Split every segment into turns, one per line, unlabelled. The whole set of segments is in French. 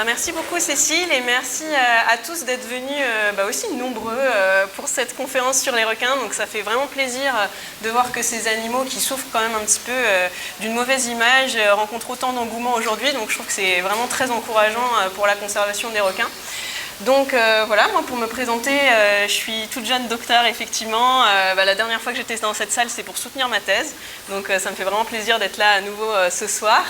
Merci beaucoup Cécile et merci à tous d'être venus aussi nombreux pour cette conférence sur les requins. Donc ça fait vraiment plaisir de voir que ces animaux qui souffrent quand même un petit peu d'une mauvaise image rencontrent autant d'engouement aujourd'hui. Donc je trouve que c'est vraiment très encourageant pour la conservation des requins. Donc voilà, moi pour me présenter, je suis toute jeune docteur effectivement. La dernière fois que j'étais dans cette salle, c'est pour soutenir ma thèse. Donc ça me fait vraiment plaisir d'être là à nouveau ce soir.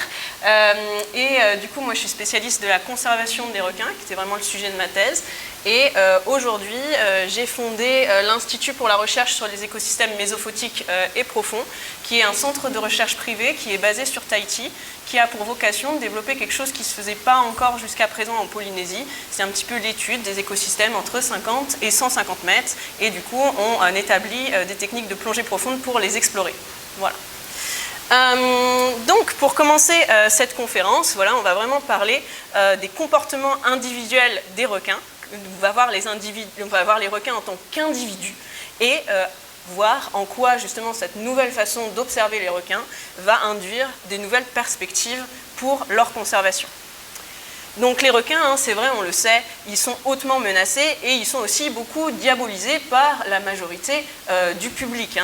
Du coup, moi je suis spécialiste de la conservation des requins, qui était vraiment le sujet de ma thèse. Et aujourd'hui, j'ai fondé l'Institut pour la recherche sur les écosystèmes mésophotiques et profonds, qui est un centre de recherche privé qui est basé sur Tahiti, qui a pour vocation de développer quelque chose qui ne se faisait pas encore jusqu'à présent en Polynésie. C'est un petit peu l'étude des écosystèmes entre 50 et 150 mètres. Et du coup, on établit des techniques de plongée profonde pour les explorer. Voilà. Donc, pour commencer cette conférence, voilà, on va vraiment parler des comportements individuels des requins. On va voir les requins en tant qu'individus et voir en quoi justement cette nouvelle façon d'observer les requins va induire des nouvelles perspectives pour leur conservation. Donc les requins, c'est vrai, on le sait, ils sont hautement menacés et ils sont aussi beaucoup diabolisés par la majorité du public.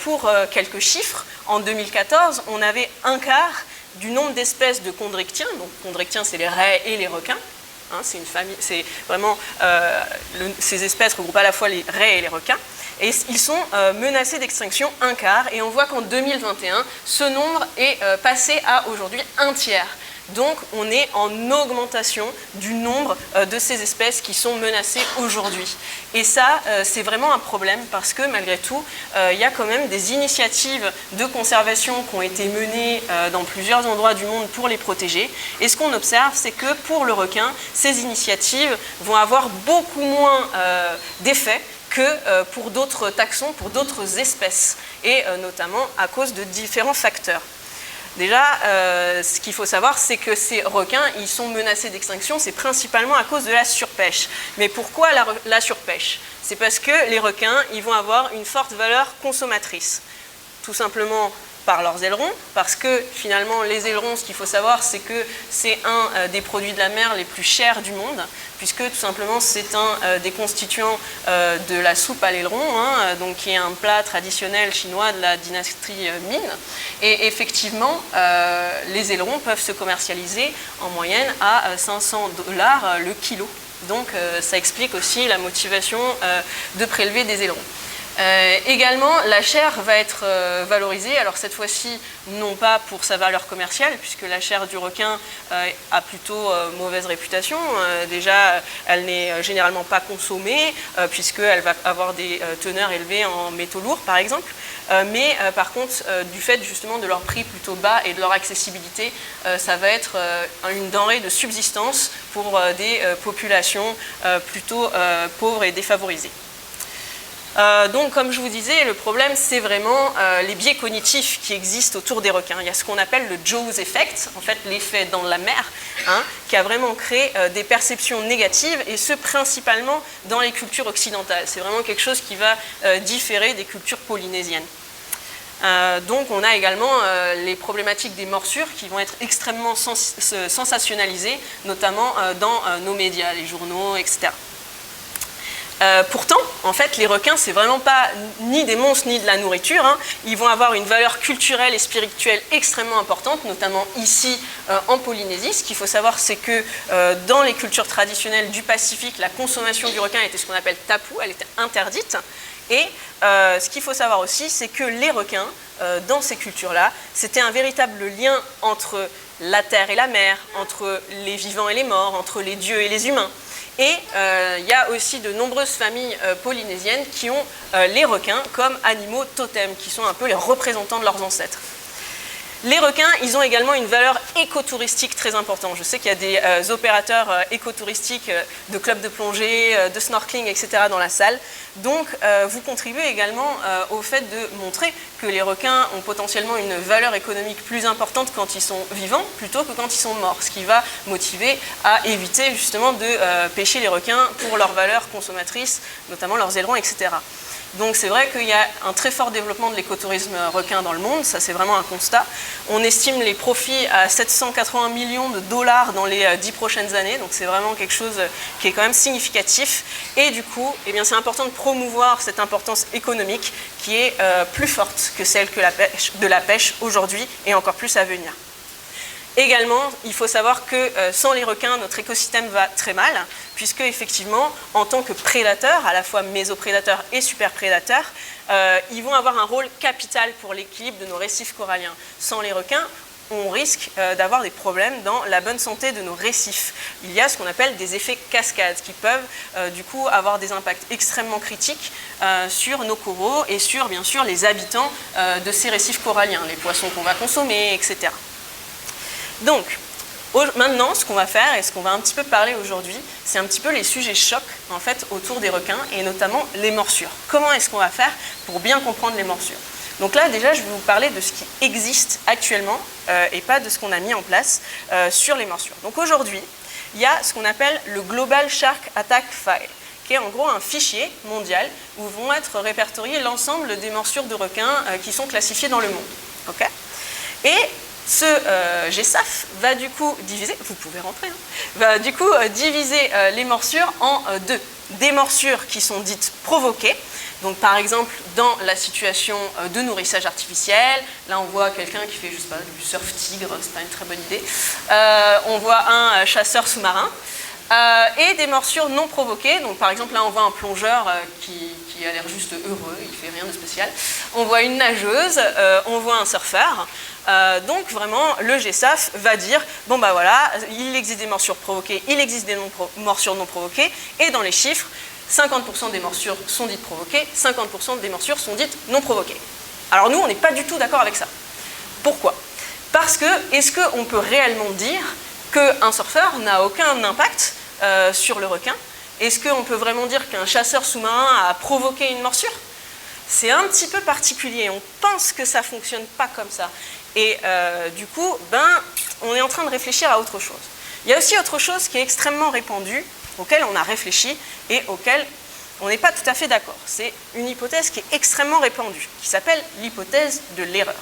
Pour quelques chiffres, en 2014, on avait un quart du nombre d'espèces de chondrichthyens. Donc chondrichthyens, c'est les raies et les requins. C'est une famille, c'est vraiment ces espèces regroupent à la fois les raies et les requins. Et ils sont menacés d'extinction un quart. Et on voit qu'en 2021, ce nombre est passé à aujourd'hui un tiers. Donc on est en augmentation du nombre de ces espèces qui sont menacées aujourd'hui. Et ça, c'est vraiment un problème parce que malgré tout, il y a quand même des initiatives de conservation qui ont été menées dans plusieurs endroits du monde pour les protéger. Et ce qu'on observe, c'est que pour le requin, ces initiatives vont avoir beaucoup moins d'effets que pour d'autres taxons, pour d'autres espèces, et notamment à cause de différents facteurs. Déjà, ce qu'il faut savoir, c'est que ces requins, ils sont menacés d'extinction, c'est principalement à cause de la surpêche. Mais pourquoi la surpêche? C'est parce que les requins, ils vont avoir une forte valeur consommatrice. Tout simplement par leurs ailerons, parce que finalement les ailerons, ce qu'il faut savoir, c'est que c'est un des produits de la mer les plus chers du monde, puisque tout simplement c'est un des constituants de la soupe à l'aileron, donc qui est un plat traditionnel chinois de la dynastie Ming. Et effectivement, les ailerons peuvent se commercialiser en moyenne à 500 $ le kilo. Donc ça explique aussi la motivation de prélever des ailerons. Également, la chair va être valorisée, alors cette fois-ci, non pas pour sa valeur commerciale, puisque la chair du requin a plutôt mauvaise réputation. Déjà, elle n'est généralement pas consommée, puisqu'elle va avoir des teneurs élevées en métaux lourds, par exemple. Mais par contre, du fait justement de leur prix plutôt bas et de leur accessibilité, ça va être une denrée de subsistance pour des populations plutôt pauvres et défavorisées. Donc, comme je vous disais, le problème, c'est vraiment les biais cognitifs qui existent autour des requins. Il y a ce qu'on appelle le Jaws effect, en fait l'effet dans la mer, qui a vraiment créé des perceptions négatives, et ce principalement dans les cultures occidentales. C'est vraiment quelque chose qui va différer des cultures polynésiennes. Donc on a également les problématiques des morsures qui vont être extrêmement sensationnalisées, notamment dans nos médias, les journaux, etc. Pourtant, en fait, les requins, c'est vraiment pas ni des monstres ni de la nourriture. Ils vont avoir une valeur culturelle et spirituelle extrêmement importante, notamment ici en Polynésie. Ce qu'il faut savoir, c'est que dans les cultures traditionnelles du Pacifique, la consommation du requin était ce qu'on appelle tapu, elle était interdite. Et ce qu'il faut savoir aussi, c'est que les requins, dans ces cultures-là, c'était un véritable lien entre la terre et la mer, entre les vivants et les morts, entre les dieux et les humains. Et il y a aussi de nombreuses familles polynésiennes qui ont les requins comme animaux totems, qui sont un peu les représentants de leurs ancêtres. Les requins, ils ont également une valeur écotouristique très importante. Je sais qu'il y a des opérateurs écotouristiques de clubs de plongée, de snorkeling, etc. dans la salle. Donc, vous contribuez également au fait de montrer que les requins ont potentiellement une valeur économique plus importante quand ils sont vivants plutôt que quand ils sont morts, ce qui va motiver à éviter justement de pêcher les requins pour leur valeur consommatrice, notamment leurs ailerons, etc. Donc c'est vrai qu'il y a un très fort développement de l'écotourisme requin dans le monde, ça c'est vraiment un constat. On estime les profits à 780 millions de dollars dans les 10 prochaines années, donc c'est vraiment quelque chose qui est quand même significatif. Et du coup, eh bien, c'est important de promouvoir cette importance économique qui est plus forte que celle de la pêche aujourd'hui et encore plus à venir. Également, il faut savoir que sans les requins, notre écosystème va très mal, puisque effectivement, en tant que prédateurs, à la fois mésoprédateurs et superprédateurs, ils vont avoir un rôle capital pour l'équilibre de nos récifs coralliens. Sans les requins, on risque d'avoir des problèmes dans la bonne santé de nos récifs. Il y a ce qu'on appelle des effets cascades qui peuvent du coup avoir des impacts extrêmement critiques sur nos coraux et sur bien sûr les habitants de ces récifs coralliens, les poissons qu'on va consommer, etc. Donc, maintenant, ce qu'on va faire et ce qu'on va un petit peu parler aujourd'hui, c'est un petit peu les sujets chocs en fait, autour des requins et notamment les morsures. Comment est-ce qu'on va faire pour bien comprendre les morsures? Donc là, déjà, je vais vous parler de ce qui existe actuellement et pas de ce qu'on a mis en place sur les morsures. Donc aujourd'hui, il y a ce qu'on appelle le Global Shark Attack File, qui est en gros un fichier mondial où vont être répertoriés l'ensemble des morsures de requins qui sont classifiées dans le monde. Okay, et ce GSAF va du coup diviser, vous pouvez rentrer, hein, va du coup diviser les morsures en deux. Des morsures qui sont dites provoquées, donc par exemple dans la situation de nourrissage artificiel, là on voit quelqu'un qui fait, je sais pas, du surf tigre, c'est pas une très bonne idée, on voit un chasseur sous-marin, et des morsures non provoquées, donc par exemple là on voit un plongeur qui a l'air juste heureux, il fait rien de spécial, on voit une nageuse, on voit un surfeur. Donc vraiment le GSAF va dire bon bah voilà, il existe des morsures provoquées, il existe des morsures non provoquées, et dans les chiffres 50% des morsures sont dites provoquées, 50% des morsures sont dites non provoquées. Alors nous on n'est pas du tout d'accord avec ça. Pourquoi? Parce que est-ce qu'on peut réellement dire qu'un surfeur n'a aucun impact sur le requin? Est-ce qu'on peut vraiment dire qu'un chasseur sous-marin a provoqué une morsure? C'est un petit peu particulier, on pense que ça ne fonctionne pas comme ça. Et du coup, on est en train de réfléchir à autre chose. Il y a aussi autre chose qui est extrêmement répandue, auquel on a réfléchi et auquel on n'est pas tout à fait d'accord. C'est une hypothèse qui est extrêmement répandue, qui s'appelle l'hypothèse de l'erreur.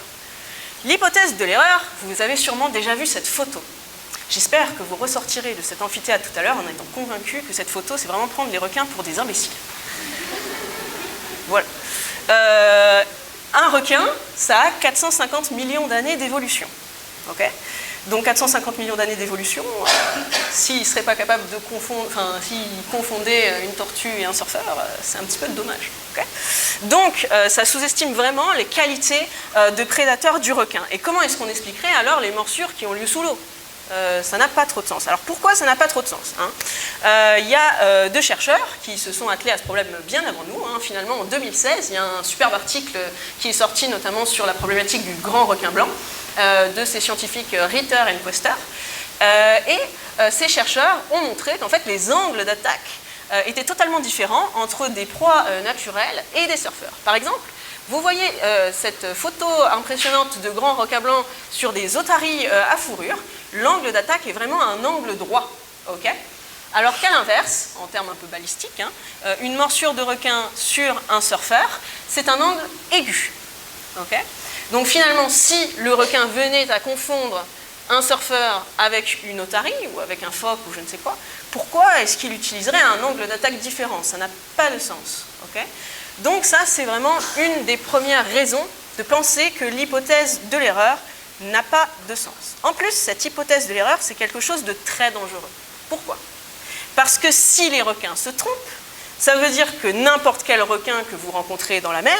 L'hypothèse de l'erreur, vous avez sûrement déjà vu cette photo. J'espère que vous ressortirez de cet amphithéâtre tout à l'heure en étant convaincu que cette photo, c'est vraiment prendre les requins pour des imbéciles. Voilà. Un requin, ça a 450 millions d'années d'évolution. Okay, donc 450 millions d'années d'évolution, s'il ne serait pas capable de confondre, enfin, s'il confondait une tortue et un surfeur, c'est un petit peu dommage. Okay, donc ça sous-estime vraiment les qualités de prédateurs du requin. Et comment est-ce qu'on expliquerait alors les morsures qui ont lieu sous l'eau? Ça n'a pas trop de sens. Alors pourquoi ça n'a pas trop de sens, hein? Y a deux chercheurs qui se sont attelés à ce problème bien avant nous. Hein. Finalement, en 2016, il y a un superbe article qui est sorti notamment sur la problématique du grand requin blanc de ces scientifiques Ritter et Quester. Ces chercheurs ont montré qu'en fait les angles d'attaque étaient totalement différents entre des proies naturelles et des surfeurs. Par exemple, vous voyez cette photo impressionnante de grands requins blancs sur des otaries à fourrure. L'angle d'attaque est vraiment un angle droit. Okay, alors qu'à l'inverse, en termes un peu balistiques, hein, une morsure de requin sur un surfeur, c'est un angle aigu. Okay, donc finalement, si le requin venait à confondre un surfeur avec une otarie ou avec un phoque ou je ne sais quoi, pourquoi est-ce qu'il utiliserait un angle d'attaque différent? Ça n'a pas de sens. Okay, donc ça, c'est vraiment une des premières raisons de penser que l'hypothèse de l'erreur n'a pas de sens. En plus, cette hypothèse de l'erreur, c'est quelque chose de très dangereux. Pourquoi? Parce que si les requins se trompent, ça veut dire que n'importe quel requin que vous rencontrez dans la mer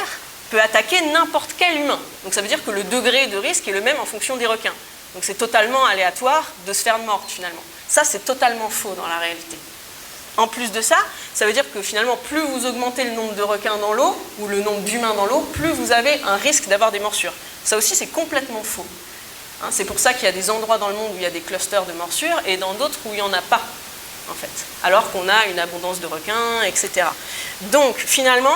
peut attaquer n'importe quel humain. Donc ça veut dire que le degré de risque est le même en fonction des requins. Donc c'est totalement aléatoire de se faire mordre finalement. Ça, c'est totalement faux dans la réalité. En plus de ça, ça veut dire que finalement, plus vous augmentez le nombre de requins dans l'eau, ou le nombre d'humains dans l'eau, plus vous avez un risque d'avoir des morsures. Ça aussi, c'est complètement faux. Hein, c'est pour ça qu'il y a des endroits dans le monde où il y a des clusters de morsures, et dans d'autres où il n'y en a pas, en fait. Alors qu'on a une abondance de requins, etc. Donc, finalement,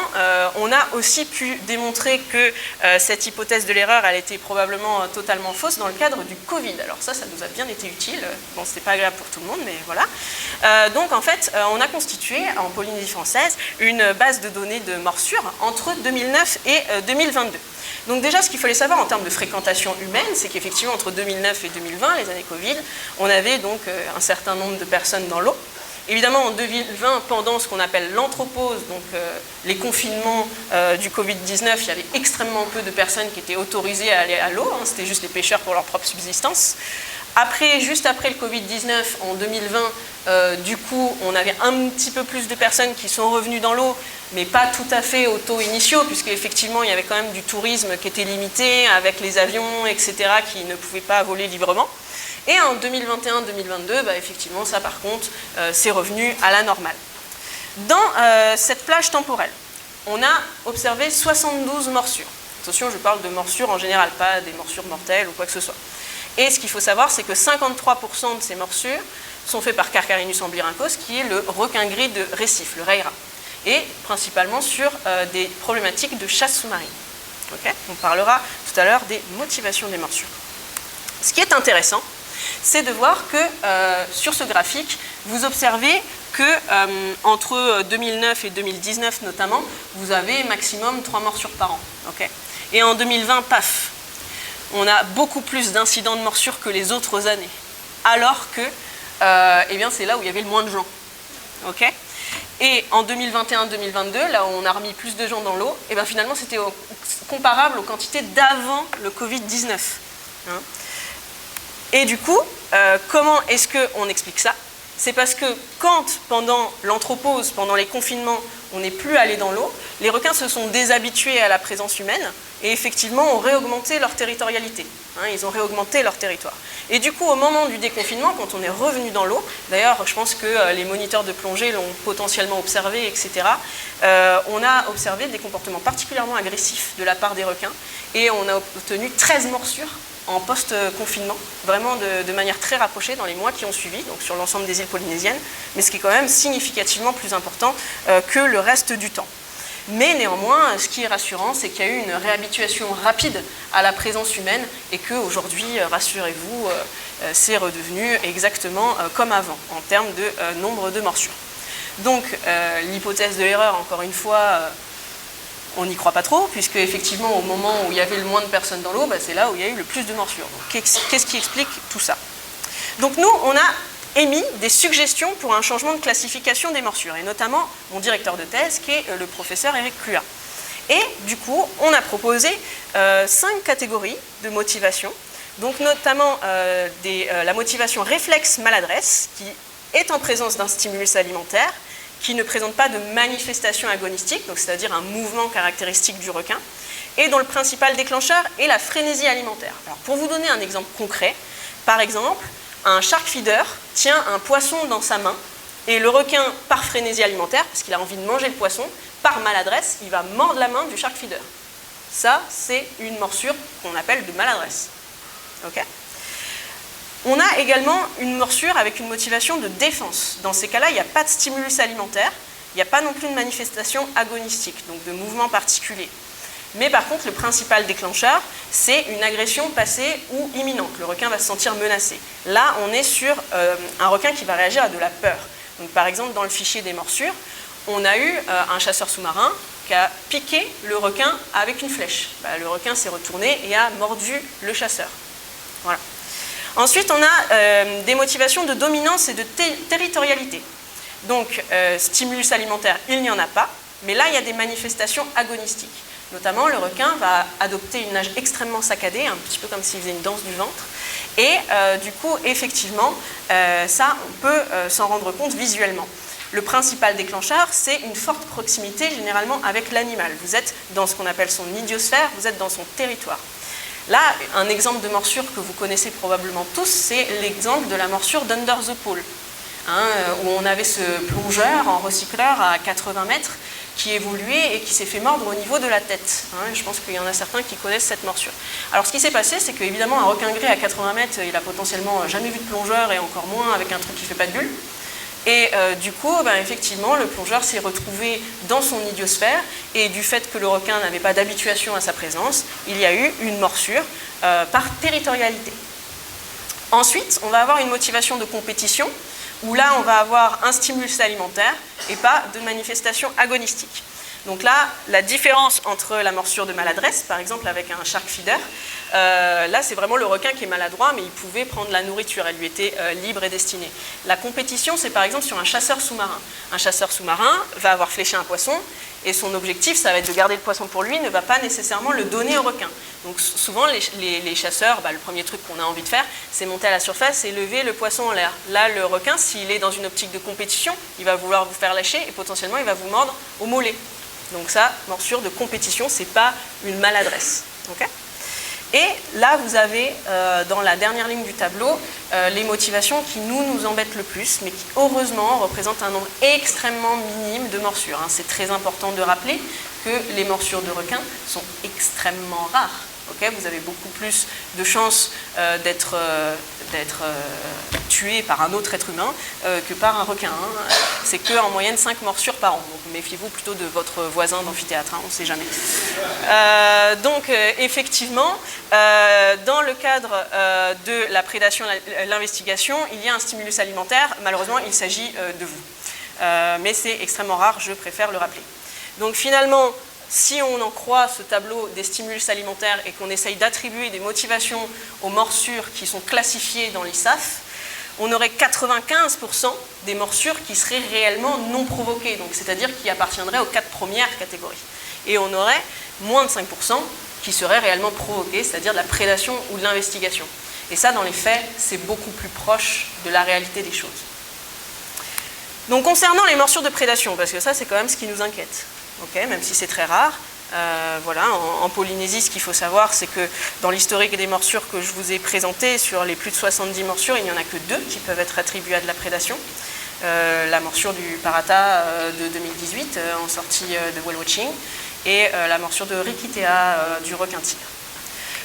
on a aussi pu démontrer que cette hypothèse de l'erreur, elle était probablement totalement fausse dans le cadre du Covid. Alors ça nous a bien été utile. Bon, c'était pas agréable pour tout le monde, mais voilà. Donc, en fait, on a constitué, en Polynésie française, une base de données de morsures entre 2009 et 2022. Donc déjà, ce qu'il fallait savoir en termes de fréquentation humaine, c'est qu'effectivement, entre 2009 et 2020, les années Covid, on avait donc un certain nombre de personnes dans l'eau. Évidemment, en 2020, pendant ce qu'on appelle l'anthropause, donc les confinements du Covid-19, il y avait extrêmement peu de personnes qui étaient autorisées à aller à l'eau, hein, c'était juste les pêcheurs pour leur propre subsistance. Après, juste après le Covid-19, en 2020, du coup, on avait un petit peu plus de personnes qui sont revenues dans l'eau, mais pas tout à fait aux taux initiaux, puisqu'effectivement, il y avait quand même du tourisme qui était limité, avec les avions, etc., qui ne pouvaient pas voler librement. Et en 2021-2022, effectivement, ça par contre, c'est revenu à la normale. Dans cette plage temporelle, on a observé 72 morsures. Attention, je parle de morsures en général, pas des morsures mortelles ou quoi que ce soit. Et ce qu'il faut savoir, c'est que 53% de ces morsures sont faites par Carcharinus amblyrincos, qui est le requin gris de récif, le Reira, et principalement sur des problématiques de chasse sous-marine. Okay, on parlera tout à l'heure des motivations des morsures. Ce qui est intéressant, c'est de voir que sur ce graphique, vous observez que entre 2009 et 2019 notamment, vous avez maximum 3 morsures par an. Okay, et en 2020, paf, on a beaucoup plus d'incidents de morsures que les autres années, alors que eh bien, c'est là où il y avait le moins de gens. Okay, et en 2021-2022, là où on a remis plus de gens dans l'eau, eh bien, finalement c'était comparable aux quantités d'avant le Covid-19. Hein. Et du coup, comment est-ce qu'on explique ça? C'est parce que quand, pendant l'anthropause, pendant les confinements, on n'est plus allé dans l'eau, les requins se sont déshabitués à la présence humaine et effectivement ont réaugmenté leur territorialité. Hein, ils ont réaugmenté leur territoire. Et du coup, au moment du déconfinement, quand on est revenu dans l'eau, d'ailleurs, je pense que les moniteurs de plongée l'ont potentiellement observé, etc., on a observé des comportements particulièrement agressifs de la part des requins et on a obtenu 13 morsures en post-confinement, vraiment de manière très rapprochée dans les mois qui ont suivi, donc sur l'ensemble des îles polynésiennes, mais ce qui est quand même significativement plus important que le reste du temps. Mais néanmoins, ce qui est rassurant, c'est qu'il y a eu une réhabituation rapide à la présence humaine et qu'aujourd'hui, rassurez-vous, c'est redevenu exactement comme avant en termes de nombre de morsures. Donc, l'hypothèse de l'erreur, encore une fois, on n'y croit pas trop, puisque effectivement, au moment où il y avait le moins de personnes dans l'eau, c'est là où il y a eu le plus de morsures. Qu'est-ce qui explique tout ça? Donc nous, on a émis des suggestions pour un changement de classification des morsures, et notamment mon directeur de thèse, qui est le professeur Eric Clua. Et du coup, on a proposé 5 catégories de motivation, donc notamment la motivation réflexe-maladresse, qui est en présence d'un stimulus alimentaire, qui ne présente pas de manifestation agonistique, donc c'est-à-dire un mouvement caractéristique du requin, et dont le principal déclencheur est la frénésie alimentaire. Alors, pour vous donner un exemple concret, par exemple, un shark feeder tient un poisson dans sa main, et le requin, par frénésie alimentaire, parce qu'il a envie de manger le poisson, par maladresse, il va mordre la main du shark feeder. Ça, c'est une morsure qu'on appelle de maladresse. Okay ? On a également une morsure avec une motivation de défense. Dans ces cas-là, il n'y a pas de stimulus alimentaire, il n'y a pas non plus de manifestation agonistique, donc de mouvement particulier. Mais par contre, le principal déclencheur, c'est une agression passée ou imminente. Le requin va se sentir menacé. Là, on est sur un requin qui va réagir à de la peur. Donc, par exemple, dans le fichier des morsures, on a eu un chasseur sous-marin qui a piqué le requin avec une flèche. Le requin s'est retourné et a mordu le chasseur. Voilà. Ensuite, on a des motivations de dominance et de territorialité. Donc, stimulus alimentaire, il n'y en a pas, mais là, il y a des manifestations agonistiques. Notamment, le requin va adopter une nage extrêmement saccadée, un petit peu comme s'il faisait une danse du ventre. Et du coup, effectivement, ça, on peut s'en rendre compte visuellement. Le principal déclencheur, c'est une forte proximité, généralement, avec l'animal. Vous êtes dans ce qu'on appelle son idiosphère, vous êtes dans son territoire. Là, un exemple de morsure que vous connaissez probablement tous, c'est l'exemple de la morsure d'Under the Pole, où on avait ce plongeur en recycleur à 80 mètres qui évoluait et qui s'est fait mordre au niveau de la tête. Je pense qu'il y en a certains qui connaissent cette morsure. Alors ce qui s'est passé, c'est qu'évidemment un requin gris à 80 mètres, il a potentiellement jamais vu de plongeur et encore moins avec un truc qui ne fait pas de bulle. Et du coup, effectivement, le plongeur s'est retrouvé dans son idiosphère et du fait que le requin n'avait pas d'habituation à sa présence, il y a eu une morsure par territorialité. Ensuite, on va avoir une motivation de compétition où là, on va avoir un stimulus alimentaire et pas de manifestation agonistique. Donc là, la différence entre la morsure de maladresse, par exemple avec un shark feeder, là c'est vraiment le requin qui est maladroit, mais il pouvait prendre la nourriture, elle lui était libre et destinée. La compétition, c'est par exemple sur un chasseur sous-marin. Un chasseur sous-marin va avoir fléché un poisson, et son objectif, ça va être de garder le poisson pour lui, ne va pas nécessairement le donner au requin. Donc souvent, les chasseurs, le premier truc qu'on a envie de faire, c'est monter à la surface et lever le poisson en l'air. Là, le requin, s'il est dans une optique de compétition, il va vouloir vous faire lâcher et potentiellement, il va vous mordre au mollet. Donc ça, morsure de compétition, c'est pas une maladresse. Okay ? Et là, vous avez, dans la dernière ligne du tableau, les motivations qui nous embêtent le plus, mais qui, heureusement, représentent un nombre extrêmement minime de morsures. C'est très important de rappeler que les morsures de requins sont extrêmement rares. Okay, vous avez beaucoup plus de chances d'être tué par un autre être humain que par un requin. C'est qu'en moyenne 5 morsures par an. Donc méfiez-vous plutôt de votre voisin d'amphithéâtre, on ne sait jamais. Donc effectivement, dans le cadre de la prédation, l'investigation, il y a un stimulus alimentaire. Malheureusement, il s'agit de vous. Mais c'est extrêmement rare, je préfère le rappeler. Donc finalement, si on en croit ce tableau des stimulus alimentaires et qu'on essaye d'attribuer des motivations aux morsures qui sont classifiées dans l'ISAF, on aurait 95% des morsures qui seraient réellement non provoquées, donc c'est-à-dire qui appartiendraient aux 4 premières catégories. Et on aurait moins de 5% qui seraient réellement provoquées, c'est-à-dire de la prédation ou de l'investigation. Et ça, dans les faits, c'est beaucoup plus proche de la réalité des choses. Donc concernant les morsures de prédation, parce que ça c'est quand même ce qui nous inquiète, okay, même si c'est très rare, voilà, en Polynésie, ce qu'il faut savoir, c'est que dans l'historique des morsures que je vous ai présenté, sur les plus de 70 morsures, il n'y en a que 2 qui peuvent être attribuées à de la prédation. La morsure du Parata de 2018, en sortie de Whale Watching, et la morsure de Rikitea du requin-tigre.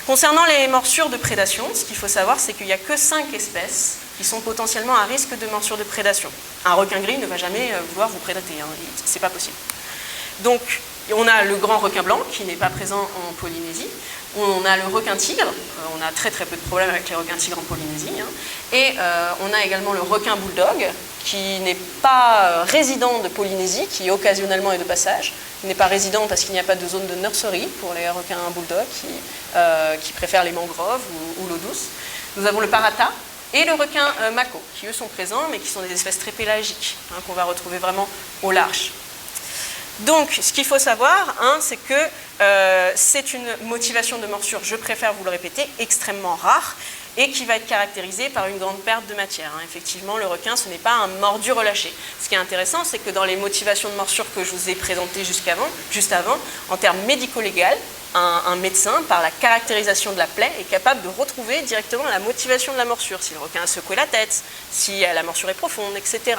Concernant les morsures de prédation, ce qu'il faut savoir, c'est qu'il n'y a que 5 espèces qui sont potentiellement à risque de morsure de prédation. Un requin gris ne va jamais vouloir vous prédater, c'est pas possible. Donc, on a le grand requin blanc qui n'est pas présent en Polynésie. On a le requin tigre, on a très très peu de problèmes avec les requins tigres en Polynésie. Et on a également le requin bulldog qui n'est pas résident de Polynésie, qui occasionnellement est de passage. Il n'est pas résident parce qu'il n'y a pas de zone de nursery pour les requins bulldog qui préfèrent les mangroves ou l'eau douce. Nous avons le parata et le requin mako qui eux sont présents mais qui sont des espèces très pélagiques qu'on va retrouver vraiment au large. Donc, ce qu'il faut savoir, c'est que c'est une motivation de morsure, je préfère vous le répéter, extrêmement rare et qui va être caractérisée par une grande perte de matière. Effectivement, le requin, ce n'est pas un mordu relâché. Ce qui est intéressant, c'est que dans les motivations de morsure que je vous ai présentées juste avant, en termes médico-légal, un médecin, par la caractérisation de la plaie, est capable de retrouver directement la motivation de la morsure, si le requin a secoué la tête, si la morsure est profonde, etc.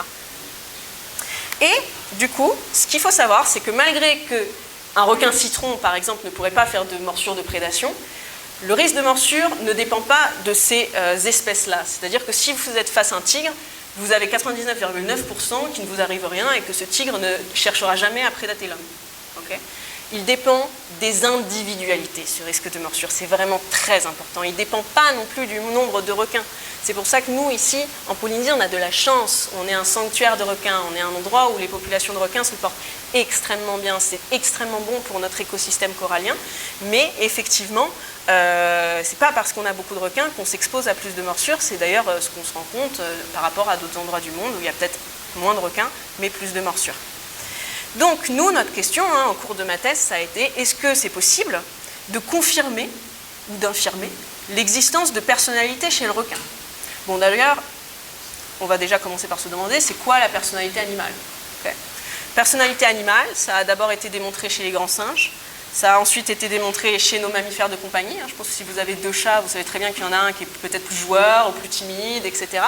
Et du coup, ce qu'il faut savoir, c'est que malgré qu'un requin citron, par exemple, ne pourrait pas faire de morsure de prédation, le risque de morsure ne dépend pas de ces espèces-là. C'est-à-dire que si vous êtes face à un tigre, vous avez 99,9% qui ne vous arrive rien et que ce tigre ne cherchera jamais à prédater l'homme. Okay ? Il dépend des individualités, ce risque de morsure. C'est vraiment très important. Il ne dépend pas non plus du nombre de requins. C'est pour ça que nous, ici, en Polynésie, on a de la chance. On est un sanctuaire de requins. On est un endroit où les populations de requins se portent extrêmement bien. C'est extrêmement bon pour notre écosystème corallien. Mais effectivement, c'est pas parce qu'on a beaucoup de requins qu'on s'expose à plus de morsures. C'est d'ailleurs ce qu'on se rend compte par rapport à d'autres endroits du monde où il y a peut-être moins de requins, mais plus de morsures. Donc, nous, notre question, au cours de ma thèse, ça a été, est-ce que c'est possible de confirmer ou d'infirmer l'existence de personnalité chez le requin? Bon, d'ailleurs, on va déjà commencer par se demander, c'est quoi la personnalité animale? Okay. Personnalité animale, ça a d'abord été démontré chez les grands singes, ça a ensuite été démontré chez nos mammifères de compagnie. Je pense que si vous avez 2 chats, vous savez très bien qu'il y en a un qui est peut-être plus joueur ou plus timide, etc.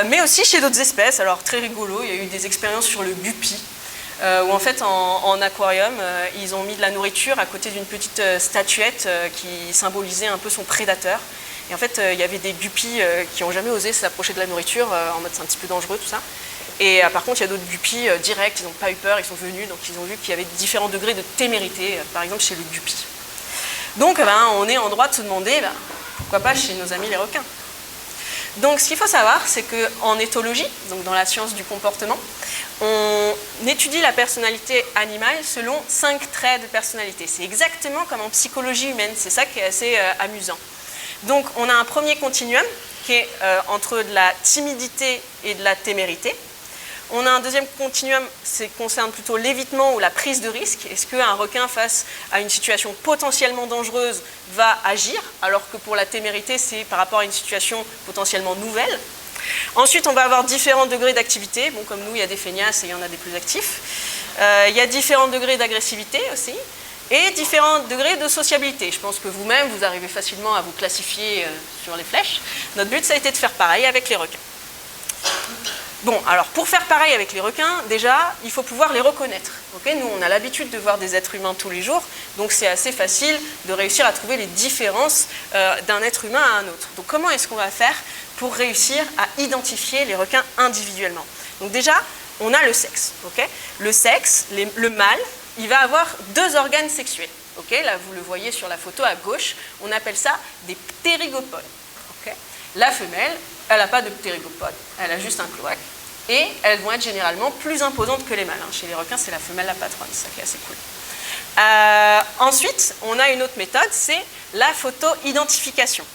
Mais aussi chez d'autres espèces. Alors, très rigolo, il y a eu des expériences sur le guppy, où en fait en aquarium, ils ont mis de la nourriture à côté d'une petite statuette qui symbolisait un peu son prédateur. Et en fait, il y avait des guppies qui n'ont jamais osé s'approcher de la nourriture, en mode c'est un petit peu dangereux tout ça. Et par contre, il y a d'autres guppies directs, ils n'ont pas eu peur, ils sont venus, donc ils ont vu qu'il y avait différents degrés de témérité, par exemple chez le guppy. Donc on est en droit de se demander, pourquoi pas chez nos amis les requins. Donc ce qu'il faut savoir, c'est qu'en éthologie, donc dans la science du comportement, on étudie la personnalité animale selon 5 traits de personnalité. C'est exactement comme en psychologie humaine, c'est ça qui est assez amusant. Donc on a un premier continuum qui est entre de la timidité et de la témérité. On a un deuxième continuum qui concerne plutôt l'évitement ou la prise de risque. Est-ce qu'un requin, face à une situation potentiellement dangereuse, va agir, alors que pour la témérité, c'est par rapport à une situation potentiellement nouvelle. Ensuite, on va avoir différents degrés d'activité. Bon, comme nous, il y a des feignasses et il y en a des plus actifs. Il y a différents degrés d'agressivité aussi, et différents degrés de sociabilité. Je pense que vous-même, vous arrivez facilement à vous classifier sur les flèches. Notre but, ça a été de faire pareil avec les requins. Bon, alors pour faire pareil avec les requins, déjà, il faut pouvoir les reconnaître. Okay, nous, on a l'habitude de voir des êtres humains tous les jours, donc c'est assez facile de réussir à trouver les différences d'un être humain à un autre. Donc comment est-ce qu'on va faire pour réussir à identifier les requins individuellement? Donc déjà, on a le sexe. Okay, le sexe, le mâle, il va avoir 2 organes sexuels. Okay, là, vous le voyez sur la photo à gauche, on appelle ça des ptérygopodes. Okay, la femelle, elle n'a pas de ptérygopode, elle a juste un cloaque. Et elles vont être généralement plus imposantes que les mâles. Chez les requins, c'est la femelle la patronne, ça qui est assez cool. Ensuite, on a une autre méthode, c'est la photo-identification.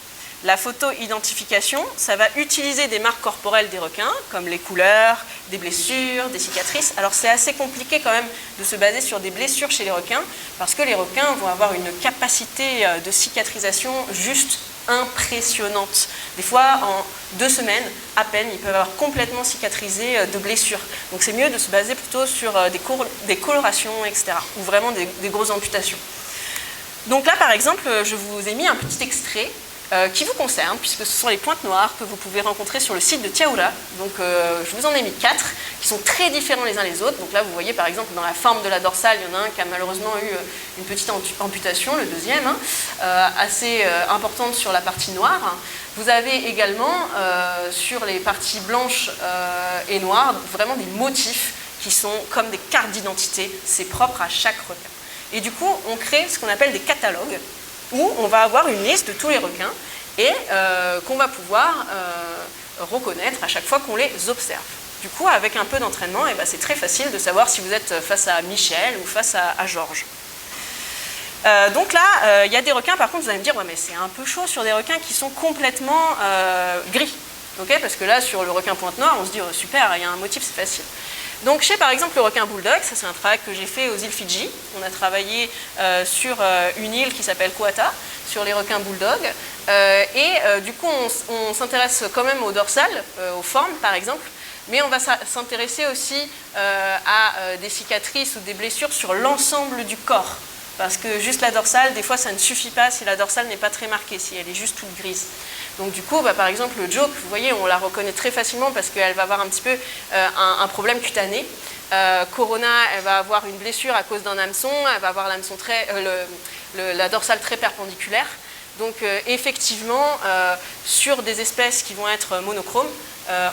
La photo-identification, ça va utiliser des marques corporelles des requins, comme les couleurs, des blessures, des cicatrices. Alors c'est assez compliqué quand même de se baser sur des blessures chez les requins, parce que les requins vont avoir une capacité de cicatrisation juste impressionnante. Des fois, en 2 semaines, à peine, ils peuvent avoir complètement cicatrisé de blessures. Donc c'est mieux de se baser plutôt sur des colorations, etc., ou vraiment des grosses amputations. Donc là, par exemple, je vous ai mis un petit extrait qui vous concerne, puisque ce sont les pointes noires que vous pouvez rencontrer sur le site de Tiaoura. Donc je vous en ai mis 4, qui sont très différents les uns les autres. Donc là, vous voyez par exemple dans la forme de la dorsale, il y en a un qui a malheureusement eu une petite amputation, le deuxième, assez importante sur la partie noire. Vous avez également sur les parties blanches et noires, vraiment des motifs qui sont comme des cartes d'identité. C'est propre à chaque requin. Et du coup, on crée ce qu'on appelle des catalogues, où on va avoir une liste de tous les requins et qu'on va pouvoir reconnaître à chaque fois qu'on les observe. Du coup, avec un peu d'entraînement, c'est très facile de savoir si vous êtes face à Michel ou face à Georges. Donc là, il y a des requins, par contre, vous allez me dire, ouais, mais c'est un peu chaud sur des requins qui sont complètement gris. Okay, parce que là, sur le requin pointe noire, on se dit, oh, super, il y a un motif, c'est facile. Donc chez par exemple le requin bulldog, ça c'est un travail que j'ai fait aux îles Fidji. On a travaillé sur une île qui s'appelle Koata, sur les requins bulldog. Du coup on s'intéresse quand même aux dorsales, aux formes par exemple, mais on va s'intéresser aussi à des cicatrices ou des blessures sur l'ensemble du corps. Parce que juste la dorsale, des fois ça ne suffit pas si la dorsale n'est pas très marquée, si elle est juste toute grise. Donc du coup, par exemple, le joke, vous voyez, on la reconnaît très facilement parce qu'elle va avoir un petit peu un problème cutané. Corona, elle va avoir une blessure à cause d'un hameçon, elle va avoir l'hameçon la dorsale très perpendiculaire. Donc effectivement, sur des espèces qui vont être monochromes,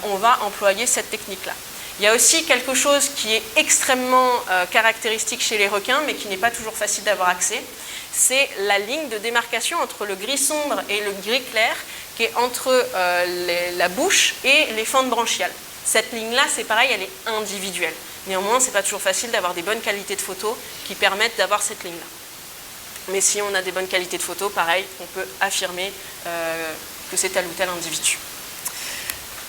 on va employer cette technique-là. Il y a aussi quelque chose qui est extrêmement caractéristique chez les requins, mais qui n'est pas toujours facile d'avoir accès. C'est la ligne de démarcation entre le gris sombre et le gris clair, qui est entre la bouche et les fentes branchiales. Cette ligne-là, c'est pareil, elle est individuelle. Néanmoins, ce n'est pas toujours facile d'avoir des bonnes qualités de photos qui permettent d'avoir cette ligne-là. Mais si on a des bonnes qualités de photos, pareil, on peut affirmer que c'est tel ou tel individu.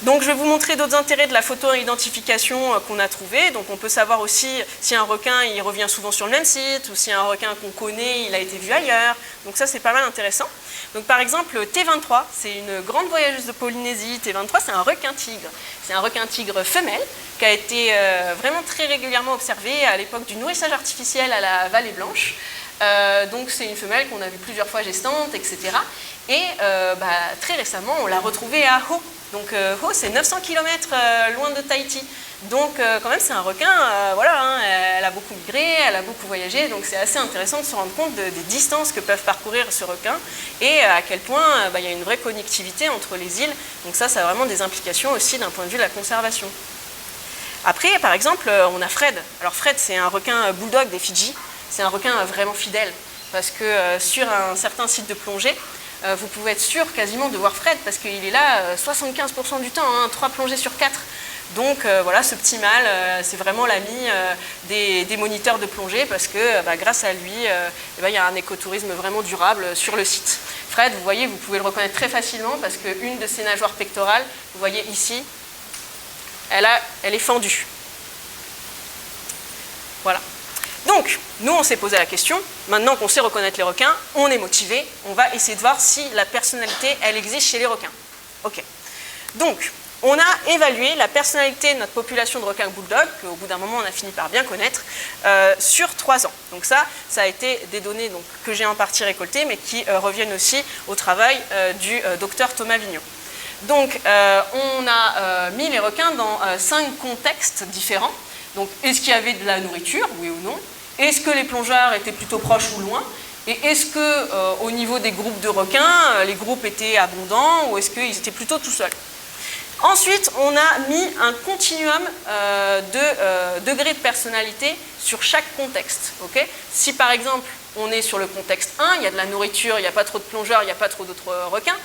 Donc je vais vous montrer d'autres intérêts de la photo-identification qu'on a trouvé. Donc on peut savoir aussi si un requin il revient souvent sur le même site, ou si un requin qu'on connaît il a été vu ailleurs. Donc ça c'est pas mal intéressant. Donc par exemple T23, c'est une grande voyageuse de Polynésie. T23 c'est un requin-tigre. C'est un requin-tigre femelle qui a été vraiment très régulièrement observé à l'époque du nourrissage artificiel à la Vallée Blanche. Donc c'est une femelle qu'on a vue plusieurs fois gestante, etc. Et très récemment on l'a retrouvée à Ho. Donc Ho, c'est 900 km loin de Tahiti. Donc quand même c'est un requin, elle a beaucoup migré, elle a beaucoup voyagé, donc c'est assez intéressant de se rendre compte des distances que peuvent parcourir ce requin et à quel point il y a une vraie connectivité entre les îles. Donc ça a vraiment des implications aussi d'un point de vue de la conservation. Après, par exemple, on a Fred. Alors Fred, c'est un requin bulldog des Fidji. C'est un requin vraiment fidèle parce que sur un certain site de plongée, vous pouvez être sûr quasiment de voir Fred parce qu'il est là 75% du temps, 3 plongées sur 4. Donc voilà, ce petit mâle, c'est vraiment l'ami des moniteurs de plongée parce que grâce à lui, il y a un écotourisme vraiment durable sur le site. Fred, vous voyez, vous pouvez le reconnaître très facilement parce qu'une de ses nageoires pectorales, vous voyez ici, elle est fendue. Voilà. Donc, nous, on s'est posé la question, maintenant qu'on sait reconnaître les requins, on est motivé, on va essayer de voir si la personnalité, elle existe chez les requins. Ok. Donc, on a évalué la personnalité de notre population de requins bulldog, qu'au bout d'un moment, on a fini par bien connaître, sur 3 ans. Donc ça a été des données que j'ai en partie récoltées, mais qui reviennent aussi au travail du docteur Thomas Vigneault. Donc, on a mis les requins dans 5 contextes différents. Donc, est-ce qu'il y avait de la nourriture, oui ou non? Est-ce que les plongeurs étaient plutôt proches ou loin? Et est-ce qu'au niveau des groupes de requins, les groupes étaient abondants ou est-ce qu'ils étaient plutôt tout seuls? Ensuite, on a mis un continuum de degrés de personnalité sur chaque contexte. Okay? Si par exemple, on est sur le contexte 1, il y a de la nourriture, il n'y a pas trop de plongeurs, il n'y a pas trop d'autres requins.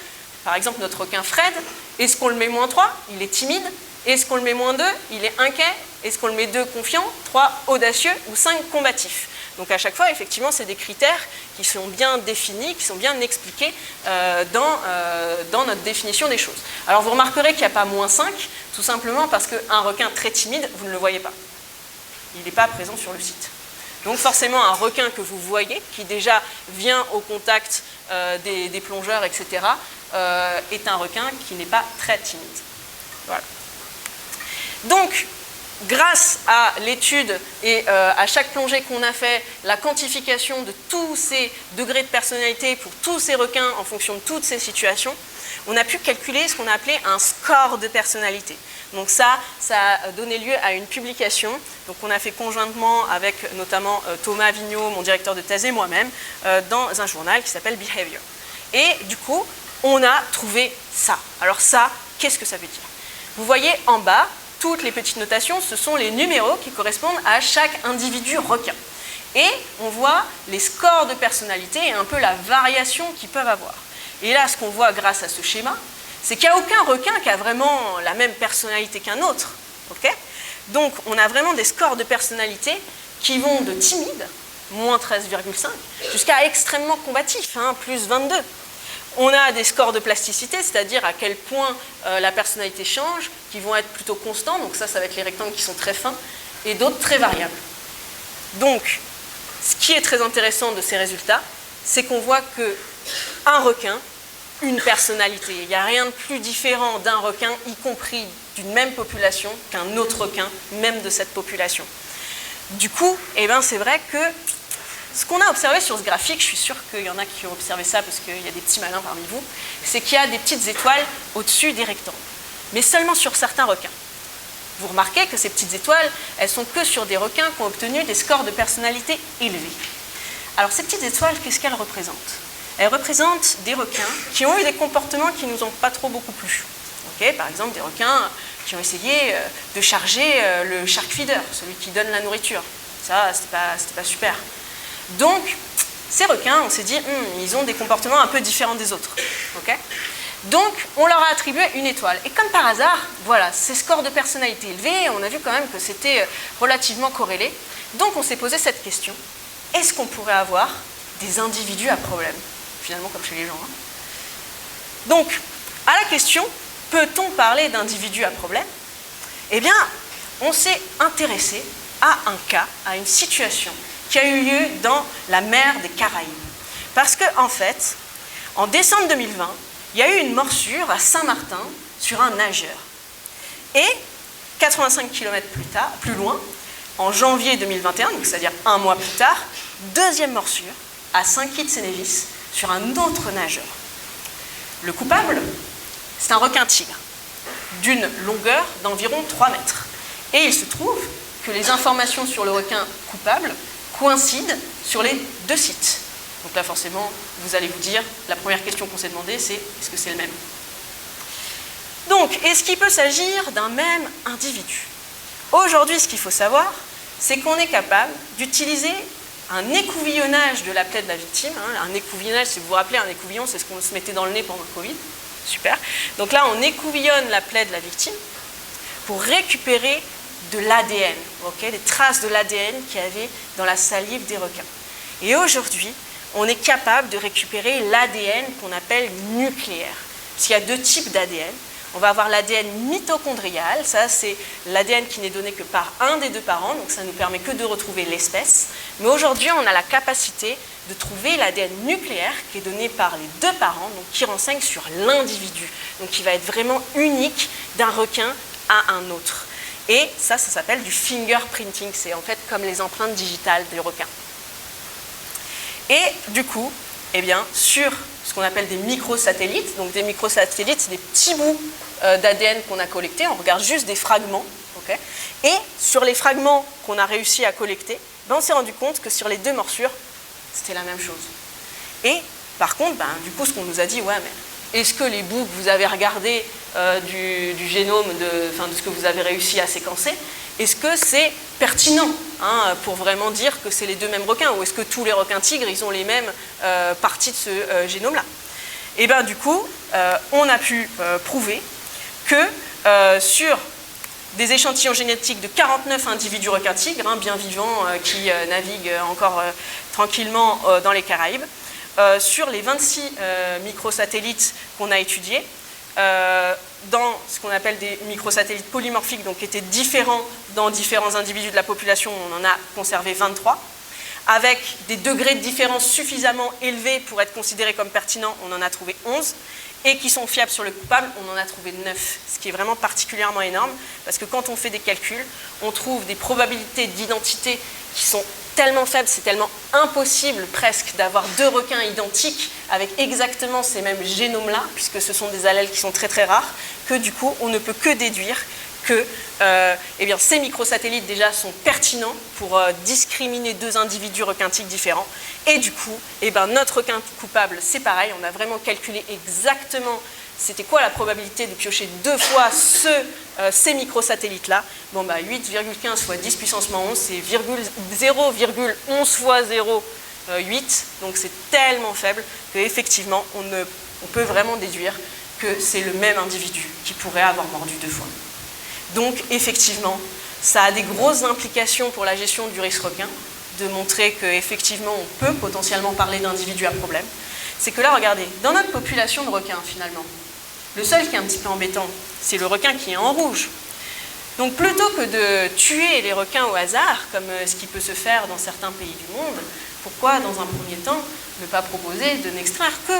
Par exemple, notre requin Fred, est-ce qu'on le met -3? Il est timide. Est-ce qu'on le met -2? Il est inquiet. Est-ce qu'on le met 2 confiant, 3 audacieux ou 5 combatifs? Donc à chaque fois, effectivement, c'est des critères qui sont bien définis, qui sont bien expliqués dans notre définition des choses. Alors vous remarquerez qu'il n'y a pas -5, tout simplement parce qu'un requin très timide, vous ne le voyez pas. Il n'est pas présent sur le site. Donc forcément, un requin que vous voyez, qui déjà vient au contact des plongeurs, etc., est un requin qui n'est pas très timide. Voilà. Donc, grâce à l'étude et à chaque plongée qu'on a fait, la quantification de tous ces degrés de personnalité pour tous ces requins en fonction de toutes ces situations, on a pu calculer ce qu'on a appelé un score de personnalité. Donc ça a donné lieu à une publication qu'on a fait conjointement avec notamment Thomas Vigneault, mon directeur de thèse et moi-même, dans un journal qui s'appelle Behavior. Et du coup, on a trouvé ça. Alors ça, qu'est-ce que ça veut dire? Vous voyez en bas, toutes les petites notations, ce sont les numéros qui correspondent à chaque individu requin. Et on voit les scores de personnalité et un peu la variation qu'ils peuvent avoir. Et là, ce qu'on voit grâce à ce schéma, c'est qu'il n'y a aucun requin qui a vraiment la même personnalité qu'un autre. Okay? Donc, on a vraiment des scores de personnalité qui vont de timide, -13,5, jusqu'à extrêmement combatif, +22. On a des scores de plasticité, c'est-à-dire à quel point la personnalité change, qui vont être plutôt constants, donc ça va être les rectangles qui sont très fins, et d'autres très variables. Donc, ce qui est très intéressant de ces résultats, c'est qu'on voit qu'un requin, une personnalité. Il n'y a rien de plus différent d'un requin, y compris d'une même population, qu'un autre requin, même de cette population. Du coup, c'est vrai que ce qu'on a observé sur ce graphique, je suis sûre qu'il y en a qui ont observé ça parce qu'il y a des petits malins parmi vous, c'est qu'il y a des petites étoiles au-dessus des rectangles, mais seulement sur certains requins. Vous remarquez que ces petites étoiles, elles sont que sur des requins qui ont obtenu des scores de personnalité élevés. Alors ces petites étoiles, qu'est-ce qu'elles représentent? Elles représentent des requins qui ont eu des comportements qui ne nous ont pas trop beaucoup plu. Okay, par exemple, des requins qui ont essayé de charger le shark feeder, celui qui donne la nourriture. Ça, c'était pas super. Donc, ces requins, on s'est dit, ils ont des comportements un peu différents des autres. Okay? Donc, on leur a attribué une étoile. Et comme par hasard, voilà, ces scores de personnalité élevés, on a vu quand même que c'était relativement corrélé. Donc, on s'est posé cette question. Est-ce qu'on pourrait avoir des individus à problème? Finalement, comme chez les gens. Donc, à la question, peut-on parler d'individus à problème? Eh bien, on s'est intéressé à un cas, à une situation qui a eu lieu dans la mer des Caraïbes. Parce qu'en fait, en décembre 2020, il y a eu une morsure à Saint-Martin sur un nageur. Et 85 km plus loin, en janvier 2021, donc c'est-à-dire un mois plus tard, deuxième morsure à Saint-Kitts-et-Nevis sur un autre nageur. Le coupable, c'est un requin-tigre d'une longueur d'environ 3 mètres. Et il se trouve que les informations sur le requin coupable coïncident sur les 2 sites. Donc là, forcément, vous allez vous dire, la première question qu'on s'est demandé, c'est est-ce que c'est le même? Donc, est-ce qu'il peut s'agir d'un même individu? Aujourd'hui, ce qu'il faut savoir, c'est qu'on est capable d'utiliser un écouvillonnage de la plaie de la victime. Un écouvillonnage, si vous vous rappelez, un écouvillon, c'est ce qu'on se mettait dans le nez pendant le Covid. Super. Donc là, on écouvillonne la plaie de la victime pour récupérer de l'ADN, des traces de l'ADN qu'il y avait dans la salive des requins. Et aujourd'hui, on est capable de récupérer l'ADN qu'on appelle nucléaire. Parce qu'il y a deux types d'ADN. On va avoir l'ADN mitochondrial, ça c'est l'ADN qui n'est donné que par un des deux parents, donc ça ne nous permet que de retrouver l'espèce. Mais aujourd'hui, on a la capacité de trouver l'ADN nucléaire qui est donné par les deux parents, donc qui renseigne sur l'individu, donc qui va être vraiment unique d'un requin à un autre. Et ça s'appelle du fingerprinting, c'est en fait comme les empreintes digitales des requins. Et du coup, eh bien, sur ce qu'on appelle des microsatellites, donc des microsatellites, c'est des petits bouts d'ADN qu'on a collectés, on regarde juste des fragments, et sur les fragments qu'on a réussi à collecter, ben, on s'est rendu compte que sur les deux morsures, c'était la même chose. Et par contre, ben, du coup, ce qu'on nous a dit, ouais, mais est-ce que les bouts que vous avez regardés du génome, de ce que vous avez réussi à séquencer, est-ce que c'est pertinent pour vraiment dire que c'est les deux mêmes requins, ou est-ce que tous les requins tigres, ils ont les mêmes parties de ce génome-là? Et bien du coup, on a pu prouver que sur des échantillons génétiques de 49 individus requins tigres, bien vivants, qui naviguent encore tranquillement dans les Caraïbes, sur les 26 microsatellites qu'on a étudiés, dans ce qu'on appelle des microsatellites polymorphiques, donc qui étaient différents dans différents individus de la population, on en a conservé 23. Avec des degrés de différence suffisamment élevés pour être considérés comme pertinents, on en a trouvé 11. Et qui sont fiables sur le coupable, on en a trouvé 9, ce qui est vraiment particulièrement énorme, parce que quand on fait des calculs, on trouve des probabilités d'identité qui sont tellement faibles, c'est tellement impossible presque d'avoir deux requins identiques avec exactement ces mêmes génomes-là, puisque ce sont des allèles qui sont très très rares, que du coup, on ne peut que déduire que ces microsatellites déjà sont pertinents pour discriminer deux individus requins tigres différents. Et du coup, notre requin coupable, c'est pareil, on a vraiment calculé exactement c'était quoi la probabilité de piocher deux fois ces microsatellites-là. Bon, 8,15 fois 10 puissance moins 11, c'est 0,11 fois 0,8. Donc c'est tellement faible qu'effectivement, on peut vraiment déduire que c'est le même individu qui pourrait avoir mordu deux fois. Donc, effectivement, ça a des grosses implications pour la gestion du risque requin, de montrer qu'effectivement, on peut potentiellement parler d'individus à problème. C'est que là, regardez, dans notre population de requins, finalement, le seul qui est un petit peu embêtant, c'est le requin qui est en rouge. Donc, plutôt que de tuer les requins au hasard, comme ce qui peut se faire dans certains pays du monde, pourquoi, dans un premier temps, ne pas proposer de n'extraire que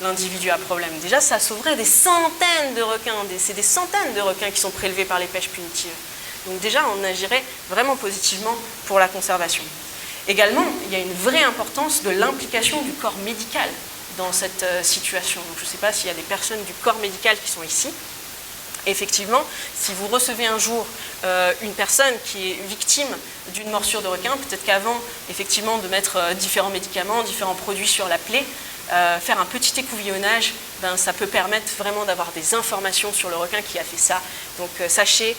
l'individu à problème? Déjà, ça sauverait des centaines de requins, c'est des centaines de requins qui sont prélevés par les pêches punitives. Donc déjà, on agirait vraiment positivement pour la conservation. Également, il y a une vraie importance de l'implication du corps médical dans cette situation. Donc, je ne sais pas s'il y a des personnes du corps médical qui sont ici. Effectivement, si vous recevez un jour une personne qui est victime d'une morsure de requin, peut-être qu'avant, effectivement, de mettre différents médicaments, différents produits sur la plaie, faire un petit écouvillonnage, ça peut permettre vraiment d'avoir des informations sur le requin qui a fait ça. Donc sachez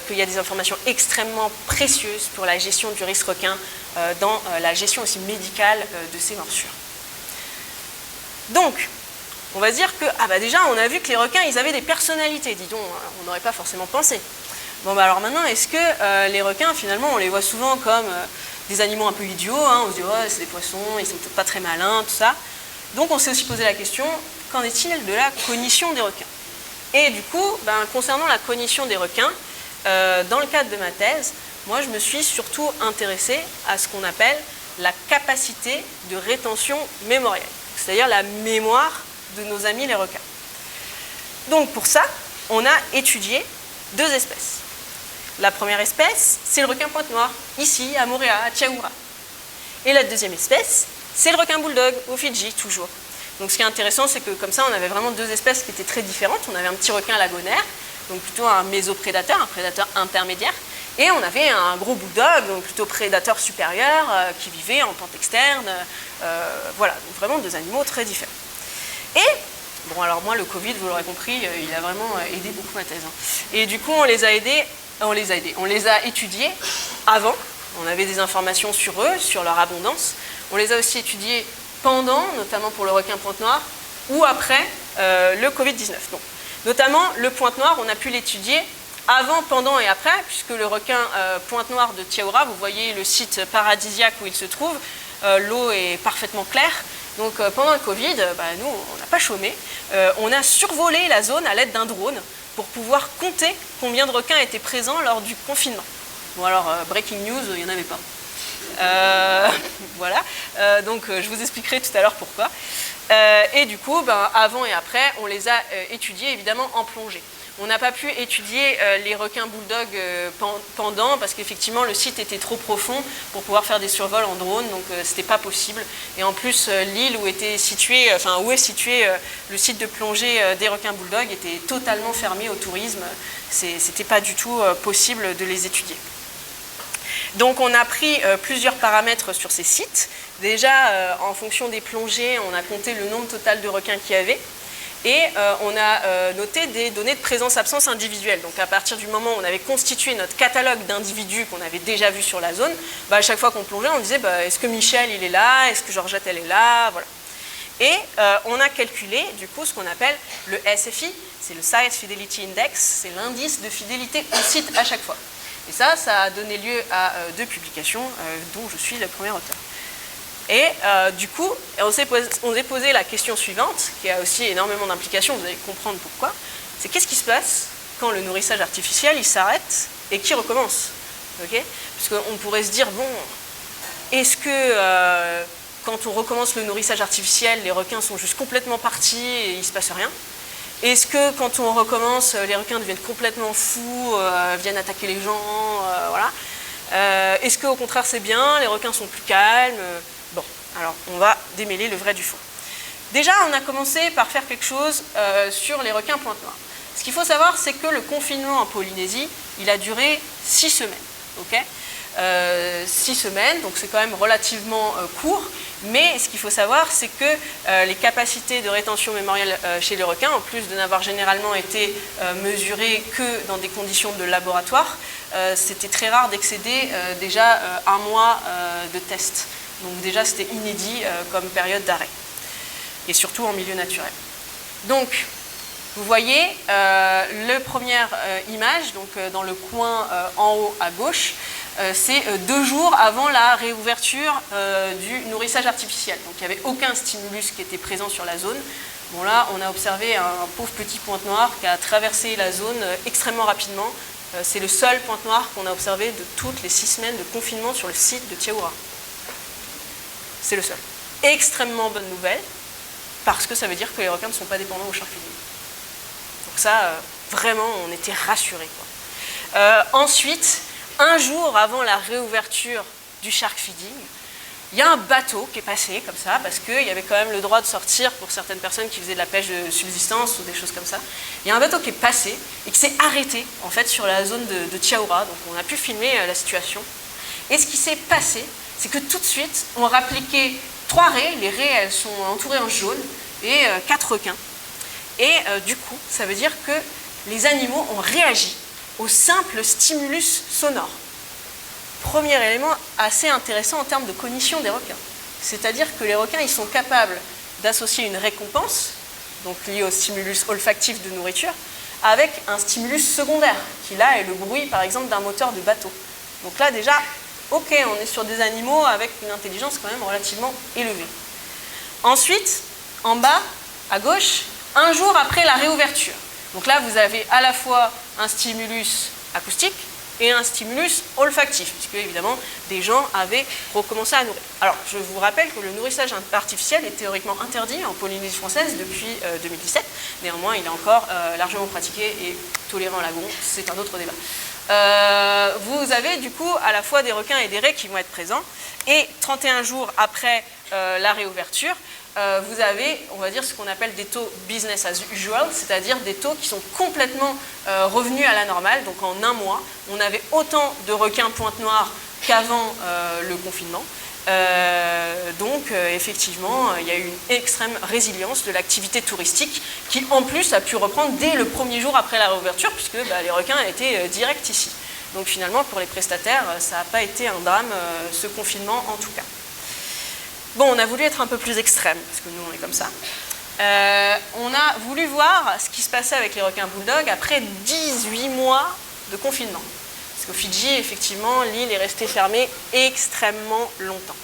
qu'il y a des informations extrêmement précieuses pour la gestion du risque requin dans la gestion aussi médicale de ces morsures. Donc, on va se dire que, déjà, on a vu que les requins, ils avaient des personnalités. Dis donc, on n'aurait pas forcément pensé. Bon, alors maintenant, est-ce que les requins, finalement, on les voit souvent comme des animaux un peu idiots, on se dit, oh, c'est des poissons, ils sont peut-être pas très malins, tout ça. Donc, on s'est aussi posé la question, qu'en est-il de la cognition des requins? Et du coup, concernant la cognition des requins, dans le cadre de ma thèse, moi, je me suis surtout intéressée à ce qu'on appelle la capacité de rétention mémorielle, c'est-à-dire la mémoire de nos amis les requins. Donc, pour ça, on a étudié deux espèces. La première espèce, c'est le requin pointe-noire, ici, à Moorea, à Tiaoura. Et la deuxième espèce, c'est le requin bulldog, au Fidji, toujours. Donc ce qui est intéressant, c'est que comme ça, on avait vraiment deux espèces qui étaient très différentes. On avait un petit requin lagonaire, donc plutôt un mésoprédateur, un prédateur intermédiaire. Et on avait un gros bulldog, donc plutôt prédateur supérieur, qui vivait en pente externe. Voilà, donc vraiment deux animaux très différents. Et, bon alors moi, le Covid, vous l'aurez compris, il a vraiment aidé beaucoup ma thèse. Et du coup, on les a étudiés avant. On avait des informations sur eux, sur leur abondance. On les a aussi étudiés pendant, notamment pour le requin pointe-noire, ou après le Covid-19. Donc, notamment, le pointe-noire, on a pu l'étudier avant, pendant et après, puisque le requin pointe-noire de Tiaoura, vous voyez le site paradisiaque où il se trouve, l'eau est parfaitement claire. Donc pendant le Covid, nous, on n'a pas chômé. On a survolé la zone à l'aide d'un drone pour pouvoir compter combien de requins étaient présents lors du confinement. Bon alors, breaking news, il n'y en avait pas. Voilà, donc je vous expliquerai tout à l'heure pourquoi. Et du coup, avant et après, on les a étudiés évidemment en plongée. On n'a pas pu étudier les requins bulldogs pendant, parce qu'effectivement le site était trop profond pour pouvoir faire des survols en drone, donc c'était pas possible. Et en plus, l'île où est situé le site de plongée des requins bulldogs était totalement fermé au tourisme. C'était pas du tout possible de les étudier. Donc on a pris plusieurs paramètres sur ces sites. Déjà, en fonction des plongées, on a compté le nombre total de requins qu'il y avait. Et on a noté des données de présence-absence individuelle. Donc à partir du moment où on avait constitué notre catalogue d'individus qu'on avait déjà vus sur la zone, à chaque fois qu'on plongeait, on disait est-ce que Michel il est là, est-ce que Georgette elle est là, voilà. Et on a calculé du coup ce qu'on appelle le SFI, c'est le Site Fidelity Index, c'est l'indice de fidélité au site à chaque fois. Et ça a donné lieu à 2 publications dont je suis le premier auteur. Et du coup, on s'est posé la question suivante, qui a aussi énormément d'implications, vous allez comprendre pourquoi, c'est qu'est-ce qui se passe quand le nourrissage artificiel il s'arrête et qu'il recommence, okay? Parce qu'on pourrait se dire, bon, est-ce que quand on recommence le nourrissage artificiel, les requins sont juste complètement partis et il ne se passe rien? Est-ce que quand on recommence, les requins deviennent complètement fous, viennent attaquer les gens, voilà. Est-ce qu'au contraire c'est bien, les requins sont plus calmes? Bon, alors on va démêler le vrai du faux. Déjà, on a commencé par faire quelque chose sur les requins pointe-noire. Ce qu'il faut savoir, c'est que le confinement en Polynésie, il a duré 6 semaines. Okay, 6 semaines, donc c'est quand même relativement court. Mais ce qu'il faut savoir, c'est que les capacités de rétention mémorielle chez les requins, en plus de n'avoir généralement été mesurées que dans des conditions de laboratoire, c'était très rare d'excéder déjà 1 mois de test. Donc déjà, c'était inédit comme période d'arrêt, et surtout en milieu naturel. Donc, vous voyez, la première image, donc dans le coin en haut à gauche, c'est 2 jours avant la réouverture du nourrissage artificiel. Donc il n'y avait aucun stimulus qui était présent sur la zone. Bon là, on a observé un pauvre petit pointe-noire qui a traversé la zone extrêmement rapidement. C'est le seul pointe-noire qu'on a observé de toutes les 6 semaines de confinement sur le site de Tiaoura. C'est le seul. Extrêmement bonne nouvelle, parce que ça veut dire que les requins ne sont pas dépendants au shark feeding. Donc ça, vraiment, on était rassurés, quoi. Ensuite, 1 jour avant la réouverture du shark feeding, il y a un bateau qui est passé comme ça, parce qu'il y avait quand même le droit de sortir pour certaines personnes qui faisaient de la pêche de subsistance ou des choses comme ça. Il y a un bateau qui est passé et qui s'est arrêté en fait sur la zone de Tiaoura, donc on a pu filmer la situation. Et ce qui s'est passé, c'est que tout de suite, on a appliqué 3 raies. Les raies, elles sont entourées en jaune, et 4 requins. Et du coup, ça veut dire que les animaux ont réagi au simple stimulus sonore. Premier élément assez intéressant en termes de cognition des requins. C'est-à-dire que les requins, ils sont capables d'associer une récompense, donc liée au stimulus olfactif de nourriture, avec un stimulus secondaire, qui là est le bruit, par exemple, d'un moteur de bateau. Donc là, déjà, ok, on est sur des animaux avec une intelligence quand même relativement élevée. Ensuite, en bas, à gauche, 1 jour après la réouverture. Donc là, vous avez à la fois un stimulus acoustique et un stimulus olfactif, puisque évidemment, des gens avaient recommencé à nourrir. Alors, je vous rappelle que le nourrissage artificiel est théoriquement interdit en Polynésie française depuis 2017. Néanmoins, il est encore largement pratiqué et toléré en lagon, c'est un autre débat. Vous avez du coup à la fois des requins et des raies qui vont être présents, et 31 jours après la réouverture, vous avez, on va dire, ce qu'on appelle des taux business as usual, c'est-à-dire des taux qui sont complètement revenus à la normale. Donc en 1 mois, on avait autant de requins pointe-noire qu'avant le confinement. Effectivement, il y a eu une extrême résilience de l'activité touristique qui, en plus, a pu reprendre dès le 1er jour après la réouverture, puisque les requins étaient directs ici. Donc finalement, pour les prestataires, ça n'a pas été un drame, ce confinement en tout cas. Bon, on a voulu être un peu plus extrême, parce que nous, on est comme ça. On a voulu voir ce qui se passait avec les requins bulldogs après 18 mois de confinement. Parce qu'au Fidji, effectivement, l'île est restée fermée extrêmement longtemps.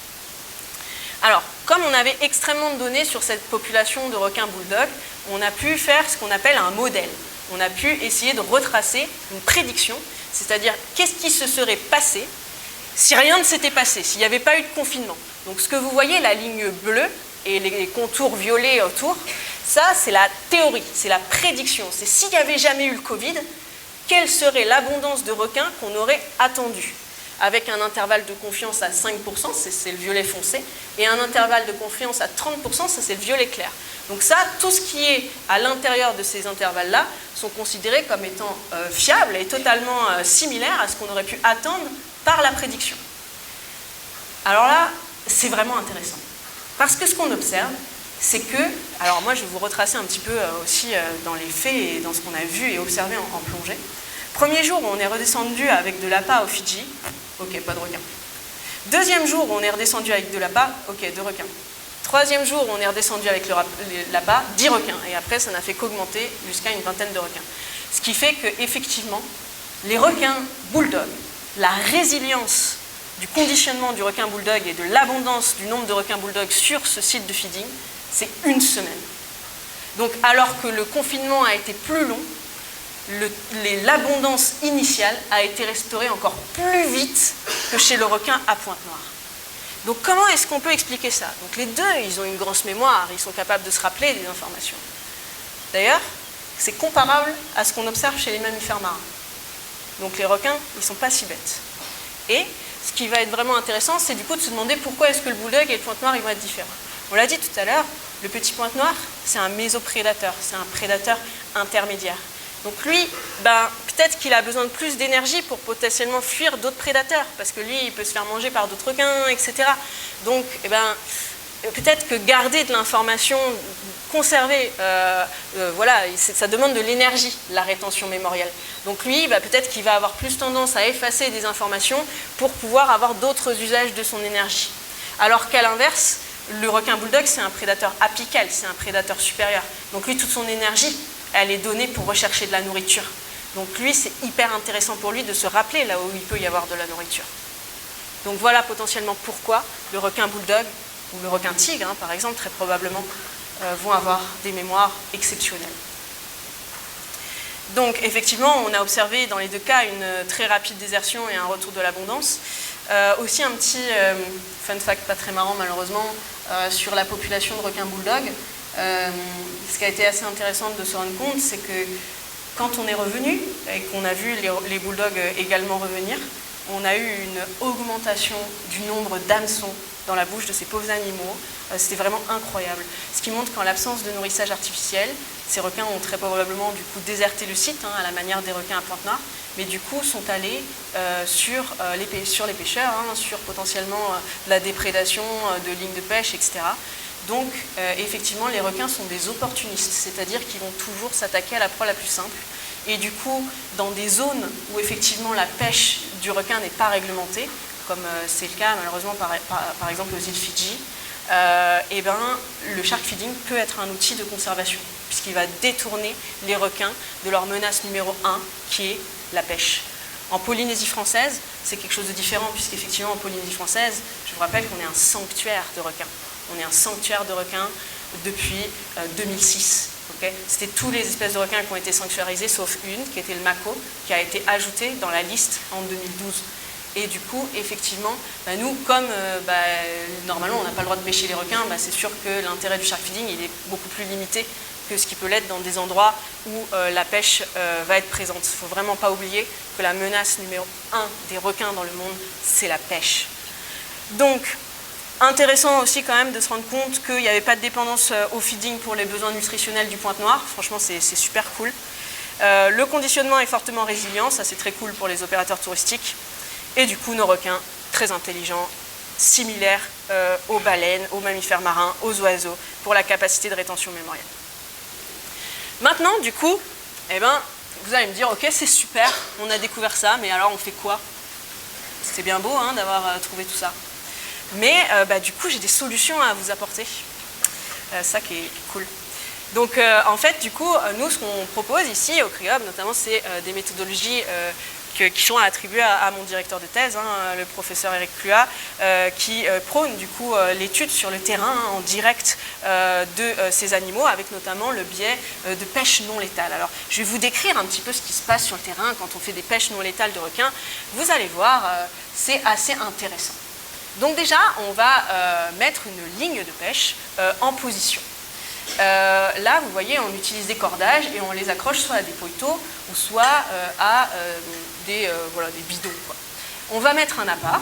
Alors, comme on avait extrêmement de données sur cette population de requins bulldog, on a pu faire ce qu'on appelle un modèle. On a pu essayer de retracer une prédiction, c'est-à-dire qu'est-ce qui se serait passé si rien ne s'était passé, s'il n'y avait pas eu de confinement. Donc ce que vous voyez, la ligne bleue et les contours violets autour, ça c'est la théorie, c'est la prédiction. C'est s'il n'y avait jamais eu le Covid, quelle serait l'abondance de requins qu'on aurait attendu, avec un intervalle de confiance à 5%, c'est le violet foncé, et un intervalle de confiance à 30%, ça c'est le violet clair. Donc ça, tout ce qui est à l'intérieur de ces intervalles-là sont considérés comme étant fiables et totalement similaires à ce qu'on aurait pu attendre par la prédiction. Alors là, c'est vraiment intéressant. Parce que ce qu'on observe, c'est que, alors moi je vais vous retracer un petit peu aussi dans les faits et dans ce qu'on a vu et observé en plongée. Premier jour où on est redescendu avec de l'appât au Fidji, ok, pas de requins. Deuxième jour où on est redescendu avec de l'appât, ok, 2 requins. Troisième jour où on est redescendu avec l'appât, 10 requins. Et après, ça n'a fait qu'augmenter jusqu'à une vingtaine de requins. Ce qui fait qu'effectivement, les requins bulldog, la résilience du conditionnement du requin bulldog et de l'abondance du nombre de requins bulldog sur ce site de feeding, c'est 1 semaine. Donc alors que le confinement a été plus long, l'abondance initiale a été restaurée encore plus vite que chez le requin à pointe noire. Donc comment est-ce qu'on peut expliquer ça? Donc les deux, ils ont une grosse mémoire, ils sont capables de se rappeler des informations. D'ailleurs, c'est comparable à ce qu'on observe chez les mammifères marins. Donc les requins, ils ne sont pas si bêtes. Et ce qui va être vraiment intéressant, c'est du coup de se demander pourquoi est-ce que le bulldog et le pointe noire ils vont être différents. On l'a dit tout à l'heure, le petit pointe noire, c'est un mésoprédateur, c'est un prédateur intermédiaire. Donc lui, peut-être qu'il a besoin de plus d'énergie pour potentiellement fuir d'autres prédateurs, parce que lui, il peut se faire manger par d'autres requins, etc. Donc, peut-être que garder de l'information, conserver, voilà, ça demande de l'énergie, la rétention mémorielle. Donc lui, peut-être qu'il va avoir plus tendance à effacer des informations pour pouvoir avoir d'autres usages de son énergie. Alors qu'à l'inverse, le requin bulldog, c'est un prédateur apical, c'est un prédateur supérieur. Donc lui, toute son énergie, elle est donnée pour rechercher de la nourriture. Donc lui, c'est hyper intéressant pour lui de se rappeler là où il peut y avoir de la nourriture. Donc voilà potentiellement pourquoi le requin bulldog ou le requin tigre, par exemple, très probablement, vont avoir des mémoires exceptionnelles. Donc effectivement, on a observé dans les deux cas une très rapide désertion et un retour de l'abondance. Aussi un petit fun fact pas très marrant malheureusement sur la population de requins bulldog. Ce qui a été assez intéressant de se rendre compte, c'est que quand on est revenu et qu'on a vu les bulldogs également revenir, on a eu une augmentation du nombre d'hameçons dans la bouche de ces pauvres animaux. C'était vraiment incroyable. Ce qui montre qu'en l'absence de nourrissage artificiel, ces requins ont très probablement du coup déserté le site, à la manière des requins à pointe noire, mais du coup sont allés sur les pêcheurs, sur potentiellement la déprédation de lignes de pêche, etc. Donc, effectivement, les requins sont des opportunistes, c'est-à-dire qu'ils vont toujours s'attaquer à la proie la plus simple. Et du coup, dans des zones où effectivement la pêche du requin n'est pas réglementée, comme c'est le cas malheureusement par exemple aux îles Fidji, le shark feeding peut être un outil de conservation, puisqu'il va détourner les requins de leur menace numéro 1, qui est la pêche. En Polynésie française, c'est quelque chose de différent, puisqu'effectivement en Polynésie française, je vous rappelle qu'on est un sanctuaire de requins. On est un sanctuaire de requins depuis 2006. Okay, c'était toutes les espèces de requins qui ont été sanctuarisées, sauf une, qui était le mako, qui a été ajoutée dans la liste en 2012. Et du coup, effectivement, nous, comme normalement on n'a pas le droit de pêcher les requins, c'est sûr que l'intérêt du shark feeding il est beaucoup plus limité que ce qui peut l'être dans des endroits où la pêche va être présente. Il ne faut vraiment pas oublier que la menace numéro 1 des requins dans le monde, c'est la pêche. Donc, intéressant aussi quand même de se rendre compte qu'il n'y avait pas de dépendance au feeding pour les besoins nutritionnels du pointe noire. Franchement, c'est super cool. Le conditionnement est fortement résilient, ça c'est très cool pour les opérateurs touristiques. Et du coup, nos requins, très intelligents, similaires aux baleines, aux mammifères marins, aux oiseaux, pour la capacité de rétention mémorielle. Maintenant, du coup, vous allez me dire, ok, c'est super, on a découvert ça, mais alors on fait quoi? C'est bien beau d'avoir trouvé tout ça. Mais du coup, j'ai des solutions à vous apporter. Ça qui est cool. Donc, en fait, du coup, nous, ce qu'on propose ici au CRIOB, notamment, c'est des méthodologies qui sont attribués à mon directeur de thèse, le professeur Eric Plua, qui prône du coup l'étude sur le terrain en direct de ces animaux, avec notamment le biais de pêche non létale. Alors, je vais vous décrire un petit peu ce qui se passe sur le terrain quand on fait des pêches non létales de requins. Vous allez voir, c'est assez intéressant. Donc déjà, on va mettre une ligne de pêche en position. Là, vous voyez, on utilise des cordages et on les accroche soit à des poteaux ou soit à des bidons, quoi. On va mettre un appât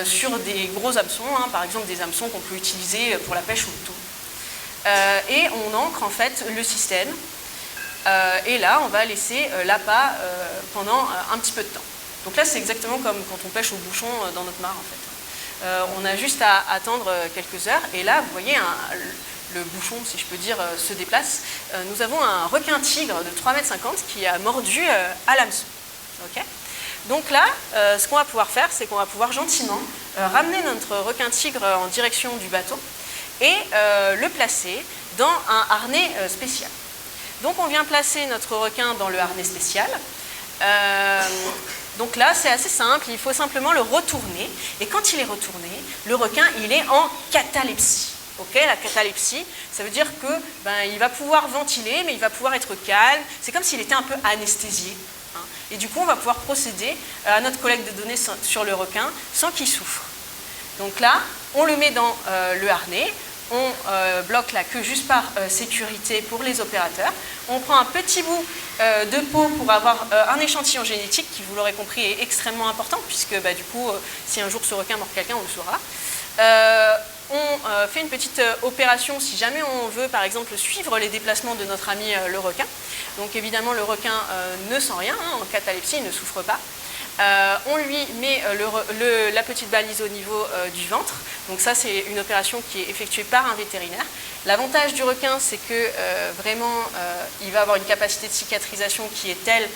sur des gros hameçons, par exemple des hameçons qu'on peut utiliser pour la pêche au thon. Et on ancre en fait le système. Et là, on va laisser l'appât pendant un petit peu de temps. Donc là, c'est exactement comme quand on pêche au bouchon dans notre mare, en fait. On a juste à attendre quelques heures. Et là, vous voyez, le bouchon, si je peux dire, se déplace. Nous avons un requin-tigre de 3,50 m qui a mordu à l'hameçon. Okay. Donc là, ce qu'on va pouvoir faire, c'est qu'on va pouvoir gentiment ramener notre requin-tigre en direction du bateau et le placer dans un harnais spécial. Donc on vient placer notre requin dans le harnais spécial. Donc là, c'est assez simple, il faut simplement le retourner. Et quand il est retourné, le requin, il est en catalepsie. Okay, la catalepsie, ça veut dire que il va pouvoir ventiler, mais il va pouvoir être calme. C'est comme s'il était un peu anesthésié. Et du coup, on va pouvoir procéder à notre collecte de données sur le requin sans qu'il souffre. Donc là, on le met dans le harnais. On bloque la queue juste par sécurité pour les opérateurs. On prend un petit bout de peau pour avoir un échantillon génétique qui, vous l'aurez compris, est extrêmement important puisque du coup, si un jour ce requin mord quelqu'un, on le saura. On fait une petite opération si jamais on veut, par exemple, suivre les déplacements de notre ami le requin. Donc évidemment, le requin ne sent rien, en catalepsie, il ne souffre pas. On lui met la petite balise au niveau du ventre. Donc ça, c'est une opération qui est effectuée par un vétérinaire. L'avantage du requin, c'est que vraiment, il va avoir une capacité de cicatrisation qui est telle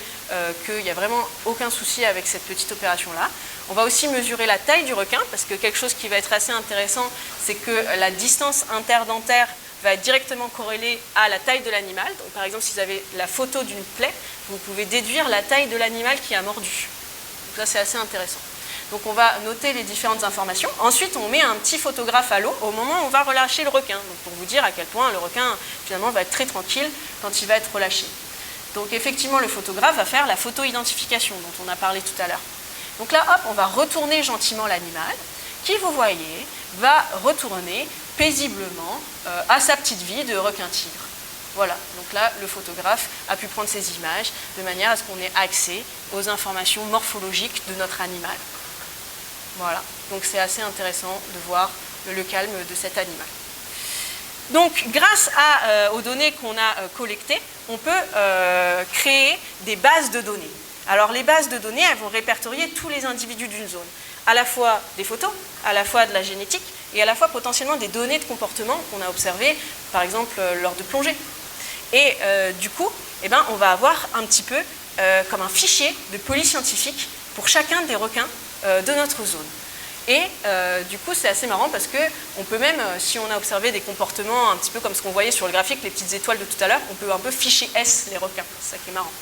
qu'il n'y a vraiment aucun souci avec cette petite opération-là. On va aussi mesurer la taille du requin, parce que quelque chose qui va être assez intéressant, c'est que la distance interdentaire va être directement corrélée à la taille de l'animal. Donc par exemple, si vous avez la photo d'une plaie, vous pouvez déduire la taille de l'animal qui a mordu. Donc ça, c'est assez intéressant. Donc on va noter les différentes informations. Ensuite, on met un petit photographe à l'eau au moment où on va relâcher le requin. Donc pour vous dire à quel point le requin, finalement, va être très tranquille quand il va être relâché. Donc effectivement, le photographe va faire la photo-identification dont on a parlé tout à l'heure. Donc là, hop, on va retourner gentiment l'animal qui, vous voyez, va retourner paisiblement à sa petite vie de requin-tigre. Voilà, donc là, le photographe a pu prendre ces images de manière à ce qu'on ait accès aux informations morphologiques de notre animal. Voilà, donc c'est assez intéressant de voir le calme de cet animal. Donc, grâce aux données qu'on a collectées, on peut créer des bases de données. Alors, les bases de données, elles vont répertorier tous les individus d'une zone. À la fois des photos, à la fois de la génétique, et à la fois potentiellement des données de comportement qu'on a observées, par exemple, lors de plongées. Et du coup, on va avoir un petit peu comme un fichier de police scientifique pour chacun des requins de notre zone. Et du coup, c'est assez marrant parce qu'on peut même, si on a observé des comportements un petit peu comme ce qu'on voyait sur le graphique, les petites étoiles de tout à l'heure, on peut un peu ficher S les requins. C'est ça qui est marrant.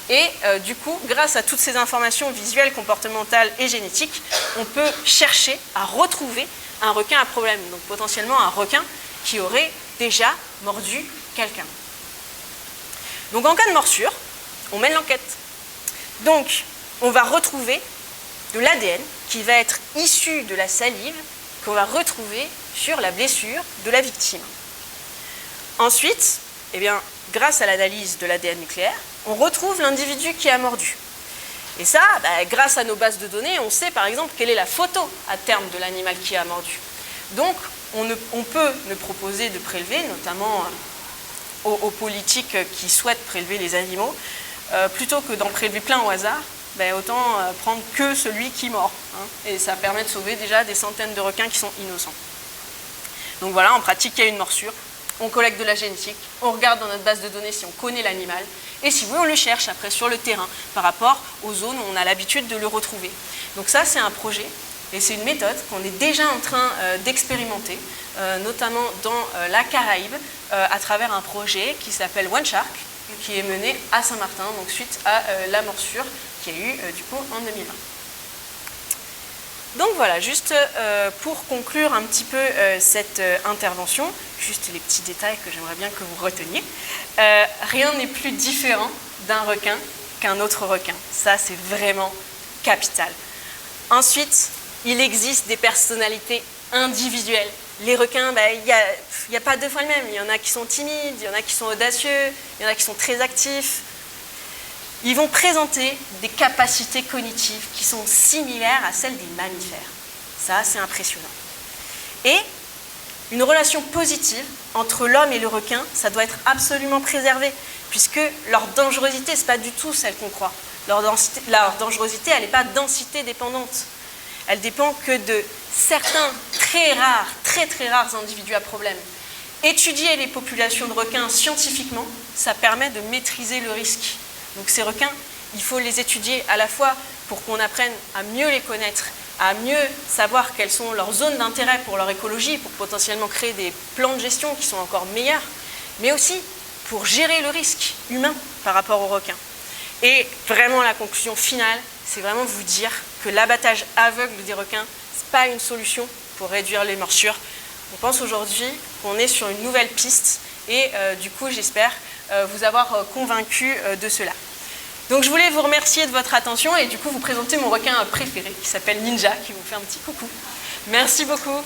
Et du coup, grâce à toutes ces informations visuelles, comportementales et génétiques, on peut chercher à retrouver un requin à problème. Donc potentiellement un requin qui aurait déjà mordu quelqu'un. Donc en cas de morsure, on mène l'enquête. Donc on va retrouver de l'ADN qui va être issu de la salive qu'on va retrouver sur la blessure de la victime. Ensuite, grâce à l'analyse de l'ADN nucléaire, on retrouve l'individu qui a mordu. Et ça, grâce à nos bases de données, on sait par exemple quelle est la photo à terme de l'animal qui a mordu. Donc on peut ne proposer de prélever, notamment aux politiques qui souhaitent prélever les animaux, plutôt que d'en prélever plein au hasard, autant prendre que celui qui mord. Et ça permet de sauver déjà des centaines de requins qui sont innocents. Donc voilà, en pratique, il y a une morsure, on collecte de la génétique, on regarde dans notre base de données si on connaît l'animal, et si oui, on le cherche après sur le terrain, par rapport aux zones où on a l'habitude de le retrouver. Donc ça, c'est un projet, et c'est une méthode qu'on est déjà en train d'expérimenter, notamment dans la Caraïbe, à travers un projet qui s'appelle One Shark, qui est mené à Saint-Martin, donc suite à la morsure qu'il y a eu du coup en 2020. Donc voilà, juste pour conclure un petit peu cette intervention, juste les petits détails que j'aimerais bien que vous reteniez. Rien n'est plus différent d'un requin qu'un autre requin. Ça, c'est vraiment capital. Ensuite, il existe des personnalités individuelles. Les requins, il n'y a pas deux fois le même. Il y en a qui sont timides, il y en a qui sont audacieux, il y en a qui sont très actifs. Ils vont présenter des capacités cognitives qui sont similaires à celles des mammifères. Ça, c'est impressionnant. Et une relation positive entre l'homme et le requin, ça doit être absolument préservé, puisque leur dangerosité, ce n'est pas du tout celle qu'on croit. Leur dangerosité, elle n'est pas densité dépendante. Elle dépend que de certains très rares individus à problème. Étudier les populations de requins scientifiquement, ça permet de maîtriser le risque. Donc ces requins, il faut les étudier à la fois pour qu'on apprenne à mieux les connaître, à mieux savoir quelles sont leurs zones d'intérêt pour leur écologie, pour potentiellement créer des plans de gestion qui sont encore meilleurs, mais aussi pour gérer le risque humain par rapport aux requins. Et vraiment la conclusion finale, c'est vraiment vous dire que l'abattage aveugle des requins, ce n'est pas une solution pour réduire les morsures. On pense aujourd'hui qu'on est sur une nouvelle piste et du coup j'espère vous avoir convaincu de cela. Donc je voulais vous remercier de votre attention et du coup vous présenter mon requin préféré qui s'appelle Ninja, qui vous fait un petit coucou. Merci beaucoup.